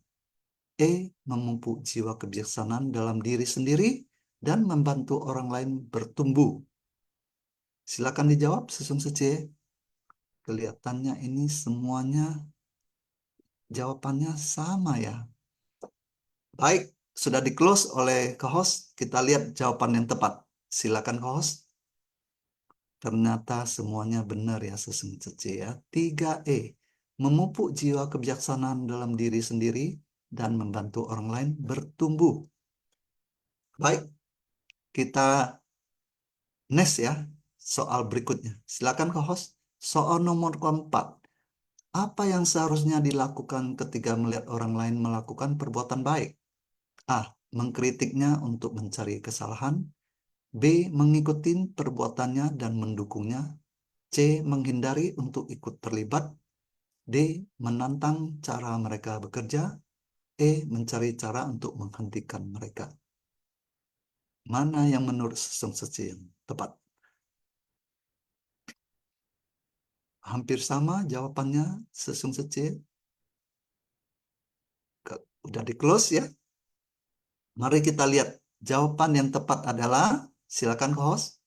E. Memupuk jiwa kebijaksanaan dalam diri sendiri dan membantu orang lain bertumbuh. Silakan dijawab sesungguhnya. Kelihatannya ini semuanya jawabannya sama ya. Baik, sudah di-close oleh co-host. Kita lihat jawaban yang tepat. Silakan co-host. Ternyata semuanya benar ya sesungguhnya ya. 3E. Memupuk jiwa kebijaksanaan dalam diri sendiri dan membantu orang lain bertumbuh. Baik, kita next ya soal berikutnya. Silakan ke host. Soal nomor keempat. Apa yang seharusnya dilakukan ketika melihat orang lain melakukan perbuatan baik? A. Mengkritiknya untuk mencari kesalahan. B. Mengikuti perbuatannya dan mendukungnya. C. Menghindari untuk ikut terlibat. D. Menantang cara mereka bekerja. E. Mencari cara untuk menghentikan mereka. Mana yang menurut Sesung Seci yang tepat? Hampir sama jawabannya Sesung Seci. Udah di close ya. Mari kita lihat. Jawaban yang tepat adalah, silakan host,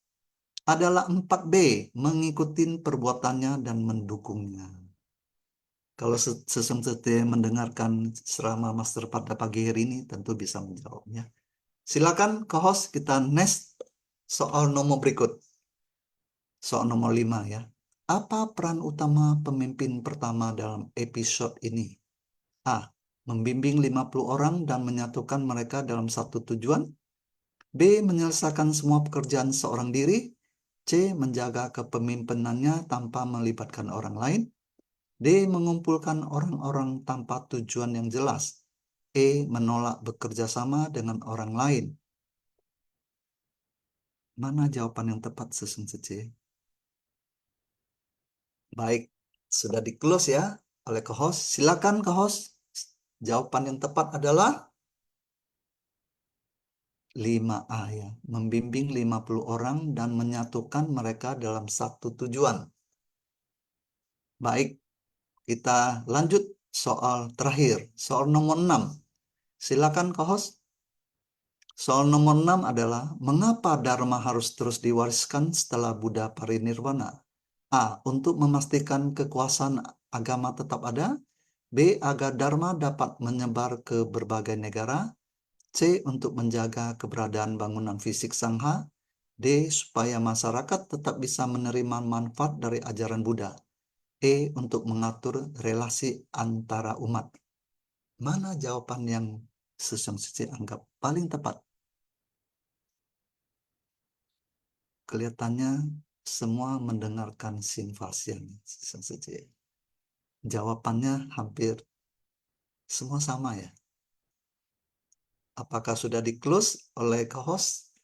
adalah 4B, mengikuti perbuatannya dan mendukungnya. Kalau Sesung Seci mendengarkan ceramah Master pada pagi hari ini, tentu bisa menjawabnya. Silakan ke host, kita next soal nomor berikut. Soal nomor 5 ya. Apa peran utama pemimpin pertama dalam episode ini? A. Membimbing 50 orang dan menyatukan mereka dalam satu tujuan. B. Menyelesaikan semua pekerjaan seorang diri. C. Menjaga kepemimpinannya tanpa melibatkan orang lain. D. Mengumpulkan orang-orang tanpa tujuan yang jelas. E. Menolak bekerja sama dengan orang lain. Mana jawaban yang tepat, Sesung Seci? Baik, sudah di close ya oleh co-host. Silakan co-host. Jawaban yang tepat adalah 5A ya. Membimbing 50 orang dan menyatukan mereka dalam satu tujuan. Baik, kita lanjut soal terakhir. Soal nomor 6. Silakan co-host. Soal nomor 6 adalah, mengapa Dharma harus terus diwariskan setelah Buddha parinirwana? A. Untuk memastikan kekuasaan agama tetap ada. B. Agar Dharma dapat menyebar ke berbagai negara. C. Untuk menjaga keberadaan bangunan fisik Sangha. D. Supaya masyarakat tetap bisa menerima manfaat dari ajaran Buddha. E. Untuk mengatur relasi antara umat. Mana jawaban yang Sesung Seci anggap paling tepat? Kelihatannya semua mendengarkan Sinfasian Sesung Seci. Jawabannya hampir semua sama ya. Apakah sudah di-close oleh co-host?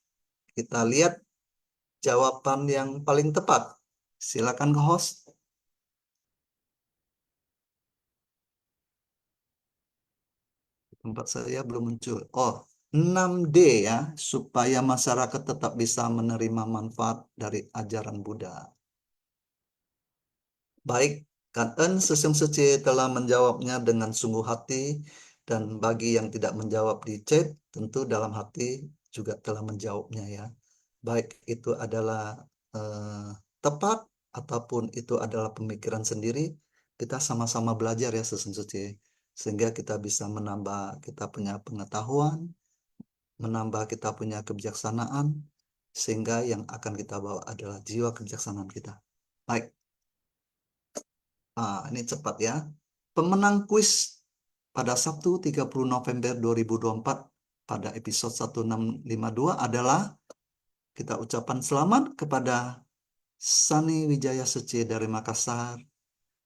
Kita lihat jawaban yang paling tepat. Silakan co-host. Tempat saya belum muncul. Oh, 6D ya, supaya masyarakat tetap bisa menerima manfaat dari ajaran Buddha. Baik, Kangen Sesung Seci telah menjawabnya dengan sungguh hati, dan bagi yang tidak menjawab di chat, tentu dalam hati juga telah menjawabnya ya. Baik itu adalah tepat ataupun itu adalah pemikiran sendiri, kita sama-sama belajar ya Sesung Seci, sehingga kita bisa menambah kita punya pengetahuan, menambah kita punya kebijaksanaan, sehingga yang akan kita bawa adalah jiwa kebijaksanaan kita. Baik. Ini cepat ya. Pemenang kuis pada Sabtu 30 November 2024 pada episode 1652 adalah, kita ucapkan selamat kepada Sani Wijaya Seci dari Makassar,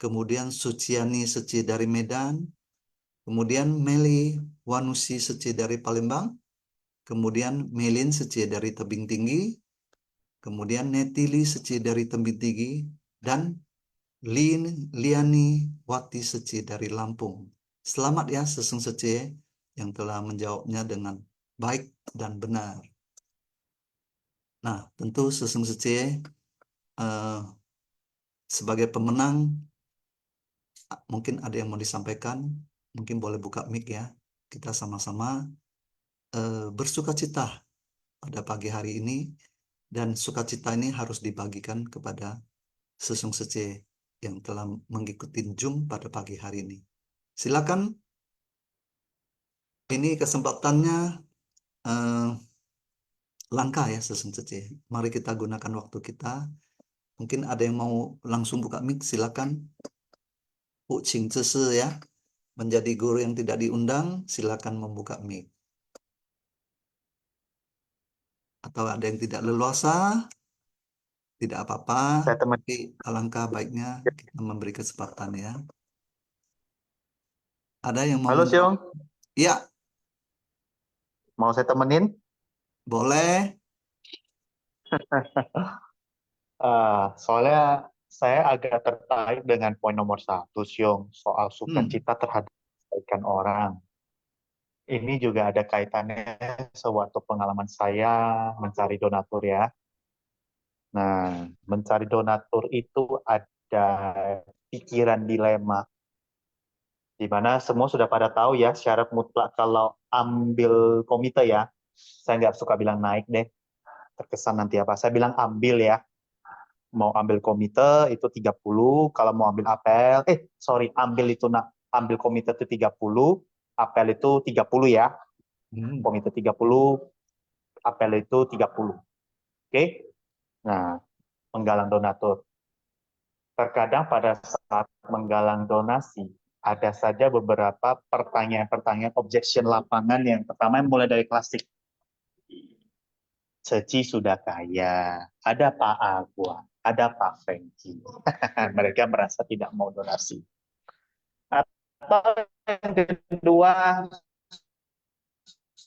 kemudian Suciani Seci dari Medan, kemudian Meli Wanusi Seci dari Palembang, kemudian Melin Seci dari Tebing Tinggi, kemudian Netili Seci dari Tebing Tinggi, dan Liani Wati Seci dari Lampung. Selamat ya Sesung Seci yang telah menjawabnya dengan baik dan benar. Nah, tentu Sesung Seci sebagai pemenang, mungkin ada yang mau disampaikan, mungkin boleh buka mic ya. Kita sama-sama bersukacita pada pagi hari ini, dan sukacita ini harus dibagikan kepada Sesung Seci yang telah mengikuti Zoom pada pagi hari ini. Silakan, ini kesempatannya langka ya Sesung Seci. Mari kita gunakan waktu kita. Mungkin ada yang mau langsung buka mic, silakan. Bu Ching Cese ya, menjadi guru yang tidak diundang, silakan membuka mic. Atau ada yang tidak leluasa? Tidak apa-apa, Saya teman. tapi alangkah baiknya kita memberi kesempatan ya. Ada yang mau Halo menjawab? Siong, Iya, mau saya temenin? boleh. Soalnya saya agak tertarik dengan poin nomor 1, Siong, soal Hmm, sukacita terhadap kebaikan orang. Ini juga ada kaitannya sewaktu pengalaman saya mencari donatur ya. Nah, mencari donatur itu ada pikiran dilema, di mana semua sudah pada tahu ya syarat mutlak kalau ambil komite ya. Saya nggak suka bilang naik deh, terkesan nanti apa. Saya bilang ambil ya. Mau ambil komite itu 30, kalau mau ambil apel, ambil komite itu 30, apel itu 30 ya. Komite 30, apel itu 30. Oke? Nah, menggalang donatur. Terkadang pada saat menggalang donasi, ada saja beberapa pertanyaan-pertanyaan objection lapangan yang pertama yang mulai dari klasik. Ceci sudah kaya, ada Pak Agua, ada Pak Fengki. Mereka merasa tidak mau donasi. Atau yang kedua,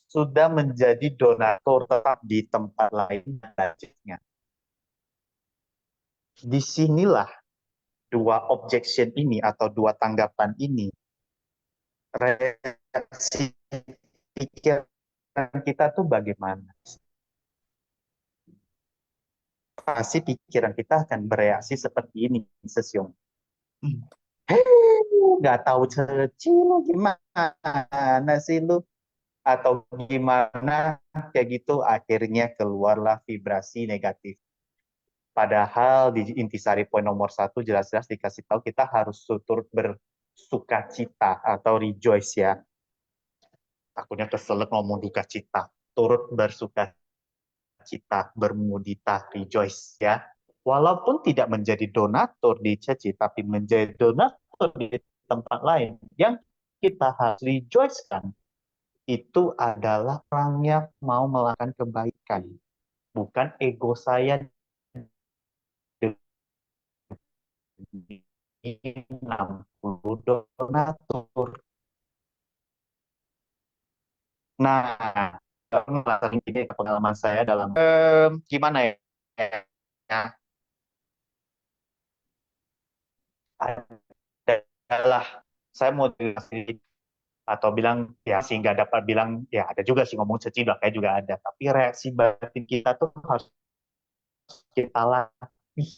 sudah menjadi donatur tetap di tempat lain. Disinilah dua objection ini atau dua tanggapan ini, reaksi pikiran kita tuh bagaimana? Pasti pikiran kita akan bereaksi seperti ini, Sesyong. Nggak tahu Ceci lu gimana sih lu? Atau gimana kayak gitu, akhirnya keluarlah vibrasi negatif. Padahal di intisari poin nomor 1 jelas-jelas dikasih tahu kita harus turut bersukacita atau rejoice ya. Takutnya keselak ngomong duka cita. Turut bersukacita, bermudita, rejoice ya. Walaupun tidak menjadi donatur di Ceci, tapi menjadi donatur di tempat lain, yang kita harus rejoice kan, itu adalah orangnya mau melakukan kebaikan. Bukan ego saya 60 donatur. Nah, ini pengalaman saya dalam gimana ya? Adalah saya mau dikasih atau bilang ya sehingga dapat bilang ya ada juga sih ngomong Ceci kayak juga ada, tapi reaksi batin kita tuh harus kita latih.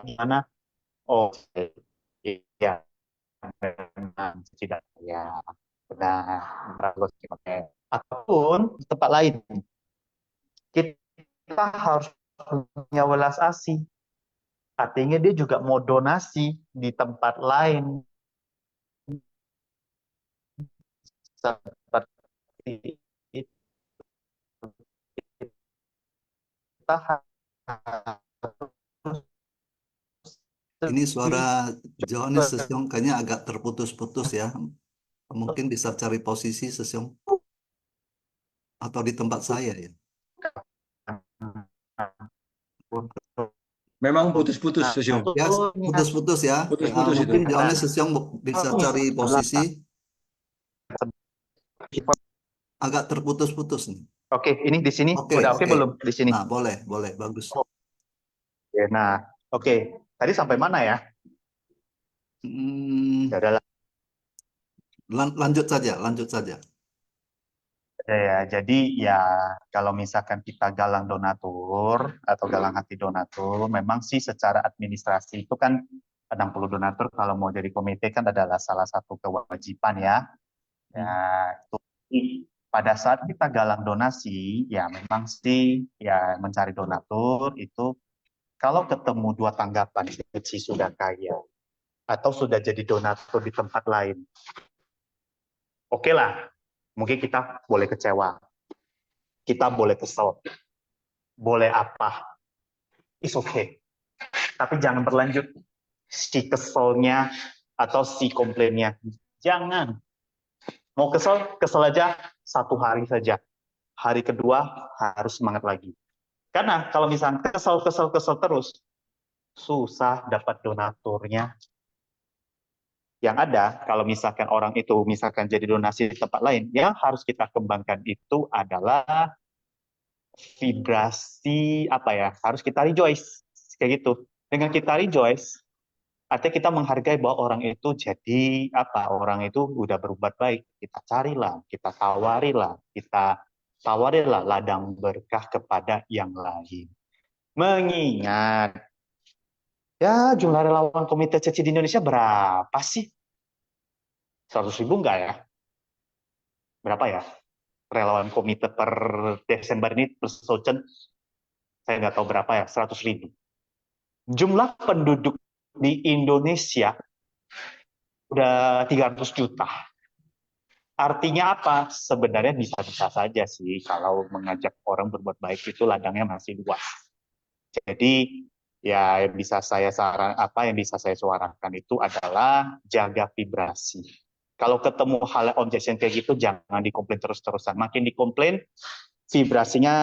Gimana? Oh, ya, benar, tidak ya, benar, bagus. Ataupun di tempat lain, kita harus punya welas asih. Artinya dia juga mau donasi di tempat lain. Seperti itu. Kita Ini suara Johannes Sesyong kayaknya agak terputus-putus ya. Mungkin bisa cari posisi Sesyong atau di tempat saya ya. Memang putus-putus, Sesyong. Ya, putus-putus ya. Putus-putus itu. Mungkin Johannes Sesyong bisa cari posisi. Agak terputus-putus nih. Oke, ini di sini Oke, udah oke oke. belum di sini? Nah, boleh, bagus. Oke, nah, oke. Tadi sampai mana ya? Ya udahlah. Lanjut saja. Ya, jadi ya kalau misalkan kita galang donatur atau galang hati donatur, memang sih secara administrasi itu kan 60 donatur kalau mau jadi komite kan adalah salah satu kewajiban ya. Ya, itu pada saat kita galang donasi, ya memang sih ya mencari donatur itu kalau ketemu dua tanggapan, si sudah kaya atau sudah jadi donatur di tempat lain, oke lah, mungkin kita boleh kecewa, kita boleh kesel, boleh apa, it's okay. Tapi jangan berlanjut si keselnya atau si komplainnya. Jangan. Mau kesel aja 1 hari saja. hari kedua harus semangat lagi. Karena kalau misalnya kesel terus, susah dapat donaturnya. Yang ada, kalau misalkan orang itu misalkan jadi donasi di tempat lain, yang harus kita kembangkan itu adalah vibrasi apa ya? Harus kita rejoice kayak gitu. Dengan kita rejoice, artinya kita menghargai bahwa orang itu jadi apa? Orang itu udah berbuat baik. Kita carilah, kita tawarilah ladang berkah kepada yang lain. Mengingat ya jumlah relawan Komite CC di Indonesia berapa sih? 100.000 enggak ya? Berapa ya? Relawan komite per Desember ini plus Sochen, saya nggak tahu berapa ya, 100.000. Jumlah penduduk di Indonesia udah 300 juta. Artinya apa? Sebenarnya bisa-bisa saja sih kalau mengajak orang berbuat baik itu ladangnya masih luas. Jadi ya yang bisa saya suarakan itu adalah jaga vibrasi. Kalau ketemu hal objection kayak gitu jangan dikomplain terus-terusan. Makin dikomplain vibrasinya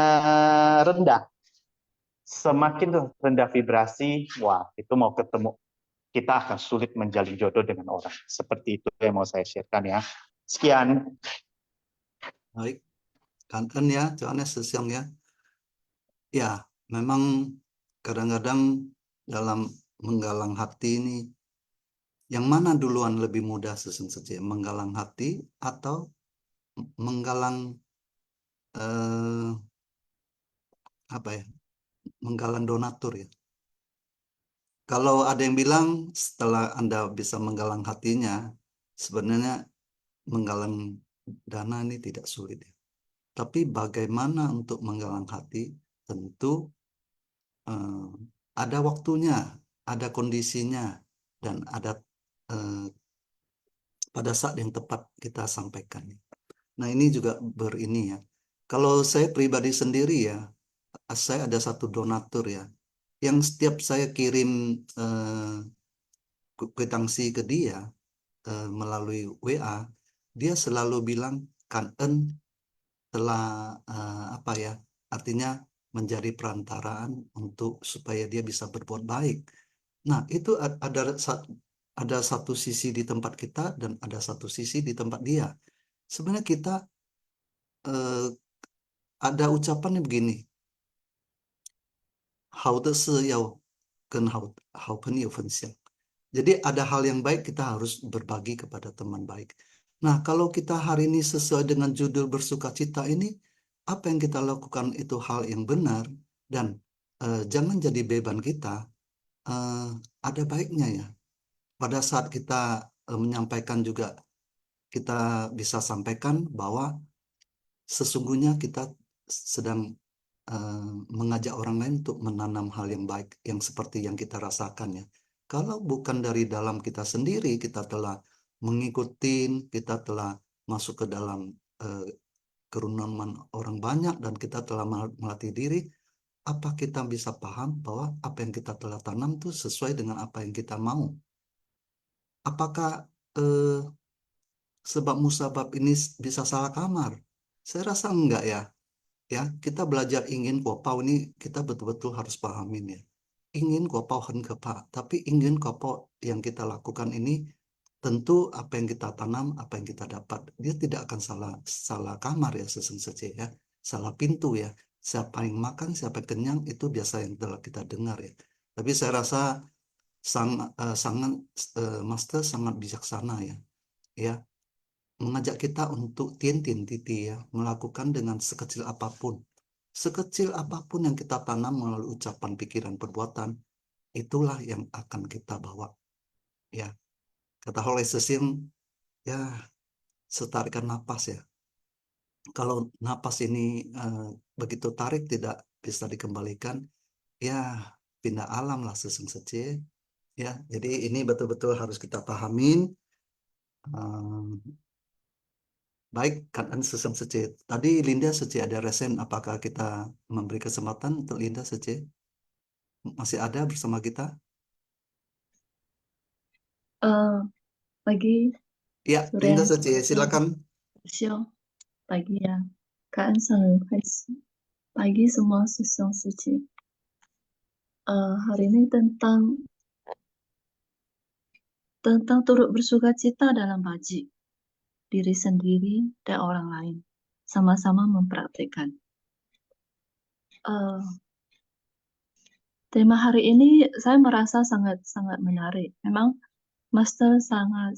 rendah. Semakin rendah vibrasi, wah itu mau ketemu kita akan sulit menjalin jodoh dengan orang. Seperti itu yang mau saya sharekan ya. Sekian. Baik, kangen ya, Johannes Sesiong ya. Ya, memang kadang-kadang dalam menggalang hati ini, yang mana duluan lebih mudah Sesong Sece? Menggalang hati atau menggalang apa ya? Menggalang donatur ya. Kalau ada yang bilang setelah Anda bisa menggalang hatinya, sebenarnya menggalang dana ini tidak sulit ya. Tapi bagaimana untuk menggalang hati, tentu ada waktunya, ada kondisinya, dan ada pada saat yang tepat kita sampaikan. Nah ini juga berini ya. Kalau saya pribadi sendiri ya, saya ada satu donatur ya, yang setiap saya kirim kwitansi ke dia melalui WA, dia selalu bilang kangen telah apa ya, artinya menjadi perantaraan untuk supaya dia bisa berbuat baik. Nah itu ada satu sisi di tempat kita dan ada satu sisi di tempat dia. Sebenarnya kita ada ucapannya begini, 好的事要跟好朋友分享. Jadi ada hal yang baik kita harus berbagi kepada teman baik. Nah, kalau kita hari ini sesuai dengan judul bersukacita ini, apa yang kita lakukan itu hal yang benar dan jangan jadi beban kita. Ada baiknya ya. Pada saat kita menyampaikan juga, kita bisa sampaikan bahwa sesungguhnya kita sedang mengajak orang lain untuk menanam hal yang baik yang seperti yang kita rasakan ya. Kalau bukan dari dalam kita sendiri, kita telah mengikuti, kita telah masuk ke dalam kerumunan orang banyak dan kita telah melatih diri, apa kita bisa paham bahwa apa yang kita telah tanam itu sesuai dengan apa yang kita mau? Apakah sebab musabab ini bisa salah kamar? Saya rasa enggak ya. Ya, kita belajar ingin kopau ini kita betul-betul harus pahamin ya. Ingin kopau henkepa, tapi ingin kopau yang kita lakukan ini tentu apa yang kita tanam, apa yang kita dapat. Dia tidak akan salah kamar ya sesungguhnya ya. Salah pintu ya. Siapa yang makan, siapa yang kenyang itu biasa yang telah kita dengar ya. Tapi saya rasa Master sangat bijaksana ya. Ya, mengajak kita untuk tintin titi ya, melakukan dengan sekecil apapun yang kita tanam melalui ucapan, pikiran, perbuatan, itulah yang akan kita bawa ya. Kata Holly Cecil ya, setarikan napas ya. Kalau napas ini begitu tarik tidak bisa dikembalikan ya, pindah alam lah sesungguhnya ya. Jadi ini betul-betul harus kita pahamin. Baik, kan Sesem Sece. Tadi Linda Sece ada resen. Apakah kita memberi kesempatan untuk Linda Sece? Masih ada bersama kita? Pagi, Ya, sore, Linda Sece, silakan. siang, pagi ya. 感恩上人开始。Pagi semua sesung suci. Hari ini tentang turut bersuka cita dalam baji diri sendiri dan orang lain, sama-sama mempraktikkan. Tema hari ini saya merasa sangat menarik. Memang Master sangat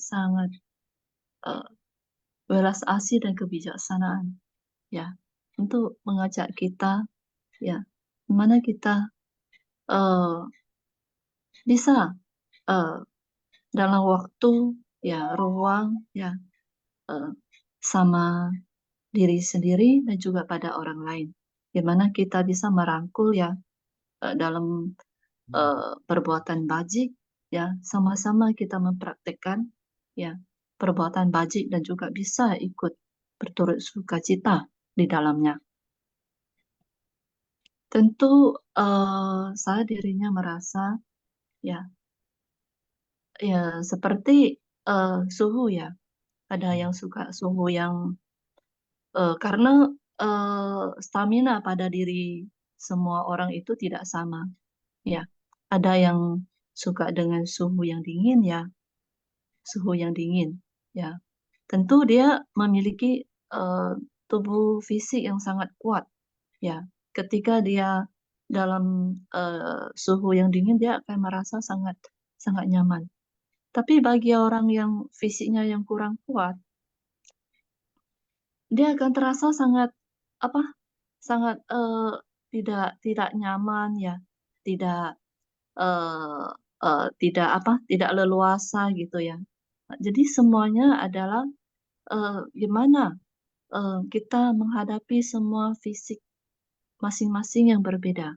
belas asih dan kebijaksanaan, ya, untuk mengajak kita, ya, mana kita bisa dalam waktu, ya, ruang, ya, sama diri sendiri dan juga pada orang lain. Gimana kita bisa merangkul, ya, dalam perbuatan bajik, ya, sama-sama kita mempraktekkan, ya, perbuatan bajik dan juga bisa ikut berturut sukacita di dalamnya. Tentu saya dirinya merasa, ya, seperti suhu, ya, ada yang suka suhu yang karena stamina pada diri semua orang itu tidak sama, ya. Ada yang suka dengan suhu yang dingin, ya, suhu yang dingin, ya. Tentu dia memiliki tubuh fisik yang sangat kuat, ya. Ketika dia dalam suhu yang dingin, dia akan merasa sangat nyaman. Tapi bagi orang yang fisiknya yang kurang kuat, dia akan terasa sangat tidak nyaman, ya, tidak tidak leluasa gitu, ya. Jadi semuanya adalah gimana kita menghadapi semua fisik masing-masing yang berbeda,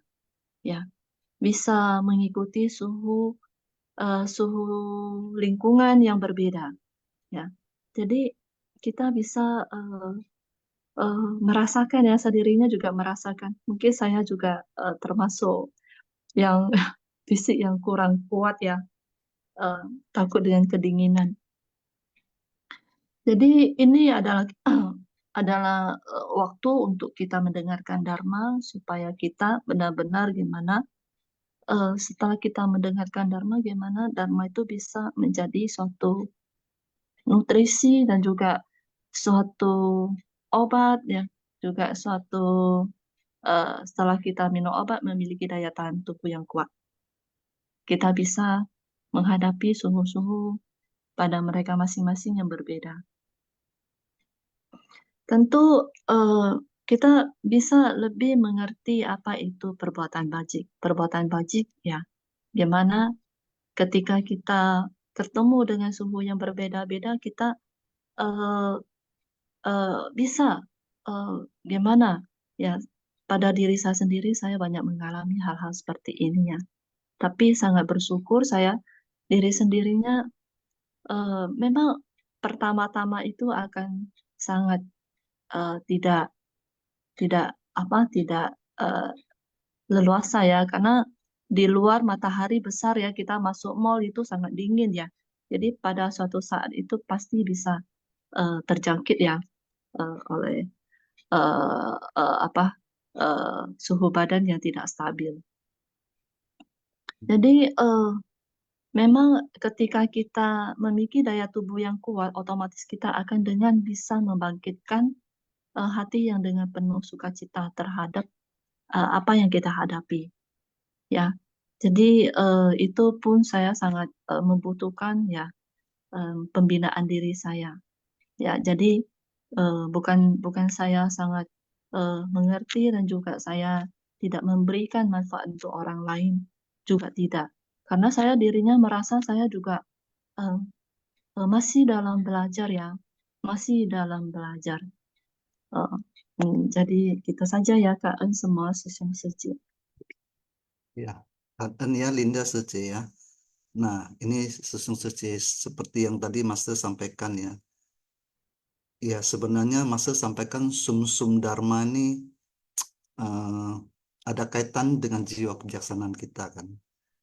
ya, bisa mengikuti suhu lingkungan yang berbeda, ya. Jadi kita bisa merasakan, ya, sendirinya juga merasakan. Mungkin saya juga termasuk yang fisik yang kurang kuat, ya, takut dengan kedinginan. Jadi ini adalah waktu untuk kita mendengarkan Dharma supaya kita benar-benar gimana setelah kita mendengarkan Dharma, gimana Dharma itu bisa menjadi suatu nutrisi dan juga suatu obat, ya, juga suatu setelah kita minum obat memiliki daya tahan tubuh yang kuat. Kita bisa menghadapi suhu-suhu pada mereka masing-masing yang berbeda. Tentu kita bisa lebih mengerti apa itu perbuatan bajik. Perbuatan bajik, ya, gimana ketika kita ketemu dengan suhu yang berbeda-beda, kita bisa gimana, ya, pada diri saya sendiri saya banyak mengalami hal-hal seperti ini, ya. Tapi sangat bersyukur saya diri sendirinya memang pertama-tama itu akan sangat tidak leluasa, ya, karena di luar matahari besar, ya, kita masuk mall itu sangat dingin, ya. Jadi pada suatu saat itu pasti bisa terjangkit, ya, oleh suhu badan yang tidak stabil. Jadi memang ketika kita memiliki daya tubuh yang kuat, otomatis kita akan dengan bisa membangkitkan hati yang dengan penuh sukacita terhadap apa yang kita hadapi, ya. Jadi itu pun saya sangat membutuhkan, ya, pembinaan diri saya, ya. Jadi bukan saya sangat mengerti dan juga saya tidak memberikan manfaat untuk orang lain, juga tidak, karena saya dirinya merasa saya juga masih dalam belajar, ya, masih dalam belajar. Jadi kita saja, ya, Kak En semua sesung suci. Ya, dan ya Linda Suci, ya. Nah, ini sesung suci seperti yang tadi Master sampaikan, ya. Ya, sebenarnya Master sampaikan sum-sum Dharma ini ada kaitan dengan jiwa kebijaksanaan kita, kan.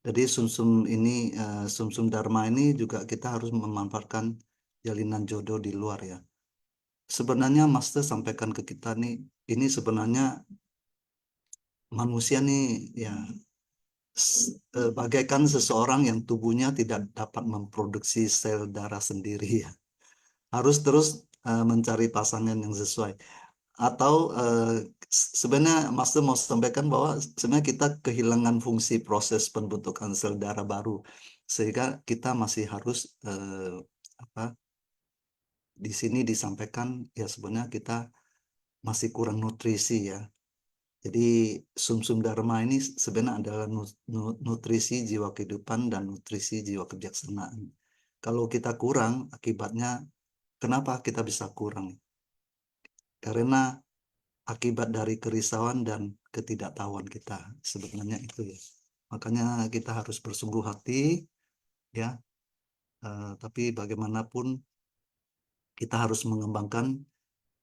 Jadi sum-sum Dharma ini juga kita harus memanfaatkan jalinan jodoh di luar, ya. sebenarnya Master sampaikan ke kita nih, ini sebenarnya manusia nih ya bagaikan seseorang yang tubuhnya tidak dapat memproduksi sel darah sendiri ya. Harus terus mencari pasangan yang sesuai. Atau sebenarnya Master mau sampaikan bahwa sebenarnya kita kehilangan fungsi proses pembentukan sel darah baru, sehingga kita masih harus di sini disampaikan ya sebenarnya kita masih kurang nutrisi ya. Jadi sumsum dharma ini sebenarnya adalah nutrisi jiwa kehidupan dan nutrisi jiwa kebijaksanaan. Kalau kita kurang, akibatnya kenapa kita bisa kurang? Karena akibat dari kerisauan dan ketidaktahuan kita sebenarnya itu ya. Makanya kita harus bersungguh hati ya. Tapi bagaimanapun kita harus mengembangkan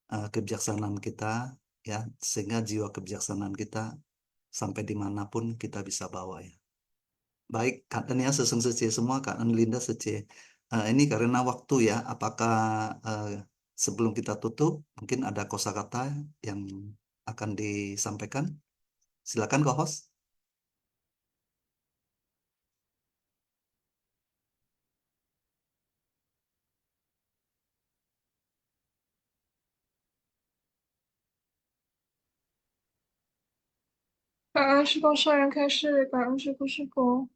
kebijaksanaan kita ya, sehingga jiwa kebijaksanaan kita sampai dimanapun kita bisa bawa ya. Baik, Kak ya sesung sece semua, Kak Linda sece. Ini karena waktu ya, apakah sebelum kita tutup mungkin ada kosakata yang akan disampaikan? Silakan co-host.感恩师父上人开示，感恩师父师佛。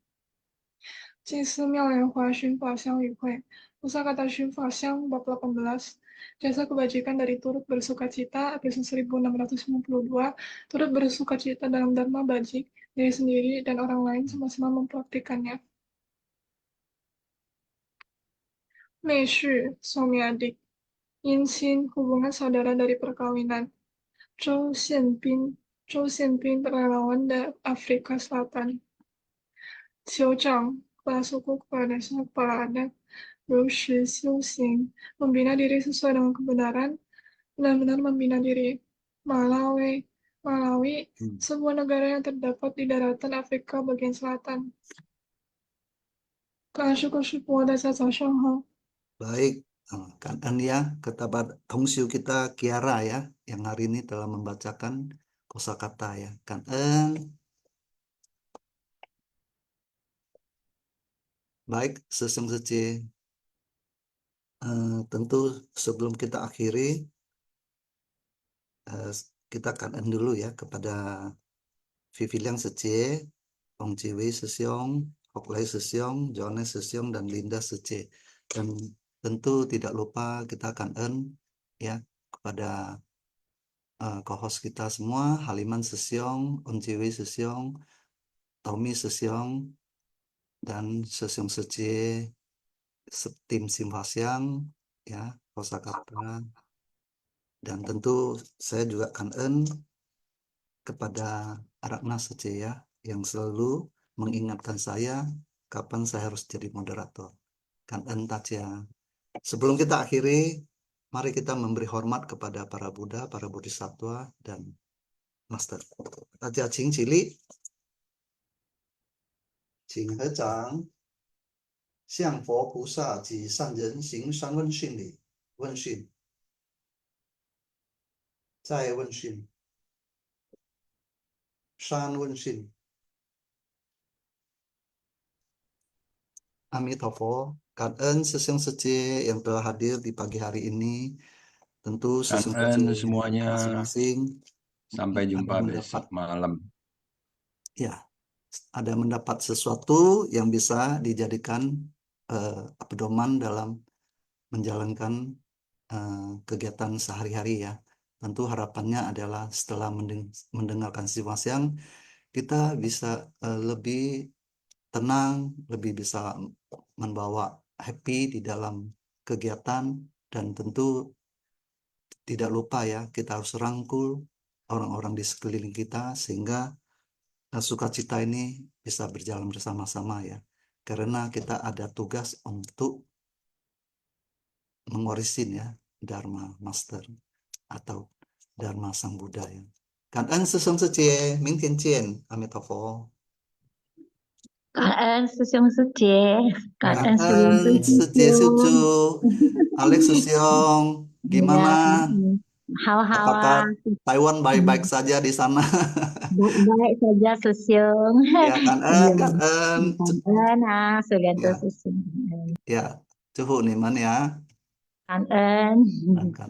祭司妙莲华寻法香与会，Kosakata Shunfa Syang bab 18. Jasa kebajikan dari turut bersukacita, episode 1692, turut bersukacita dalam dharma bajik, diri sendiri dan orang lain sama-sama mempraktikannya. Meishu, suami adik. Yinqin, hubungan saudara dari perkawinan. Zhou Xianbin, relawan dari Afrika Selatan. Qiu Zhang, kepala suku, kepala desa, kepala adat. Rushi Xiuxing, membina diri sesuai dengan kebenaran, benar-benar membina diri. Malawi, sebuah negara yang terdapat di daratan Afrika bagian selatan. Baik, Kak Ania, ketabat Tongsiu kita Kiara ya, yang hari ini telah membacakan kosakata ya. Kak En. Baik, sesung sece. Tentu sebelum kita akhiri, kita kangen dulu ya kepada Viviliang Sece, Ong Ciwi Sesiong, Hoklai Sesiong, Jones Sesiong, dan Linda Sece. Dan tentu tidak lupa kita kangen ya kepada co-host kita semua, Haliman Sesiong, Ong Ciwi Sesiong, Tommy Sesiong, dan Sesiong Sece, tim Simfasiang ya, kosakata. Dan tentu saya juga kangen kepada Arakna Sece ya, yang selalu mengingatkan saya kapan saya harus jadi moderator. Kangen Tacia. Sebelum kita akhiri, mari kita memberi hormat kepada para Buddha, para Bodhisattva, dan Master. Tacia Cing Cili, Cing He Zhang, 向佛菩萨及善人行三问讯礼。问讯，再问讯，三问讯。Amitabha, Kangen Sesung Sece yang telah hadir di pagi hari ini. Tentu Sesung Kangen Sece semuanya. masing-masing Sampai jumpa besok malam. Ya, ada mendapat sesuatu yang bisa dijadikan pedoman dalam menjalankan kegiatan sehari-hari ya. Tentu harapannya adalah setelah mendengarkan Simfasiang, kita bisa lebih tenang, lebih bisa membawa happy di dalam kegiatan, dan tentu tidak lupa ya, kita harus rangkul orang-orang di sekeliling kita sehingga sukacita ini bisa berjalan bersama-sama ya. Karena kita ada tugas untuk mengorisin ya Dharma Master atau Dharma Sang Buddha ya. Kangen Sesung Sece, Mingtian Cien, Amitabha. Kangen Sesung Sece, Kangen Kangen Sece Sucu, Alex Susyong, Gimana? Hao-hao Apakah Taiwan baik-baik saja di sana? baik saja Susyung. Ya, kan Iya. kan Cảm ơn Sulianto ya, Susyung. ya, cuhu nih man ya. Cảm ơn. Kan.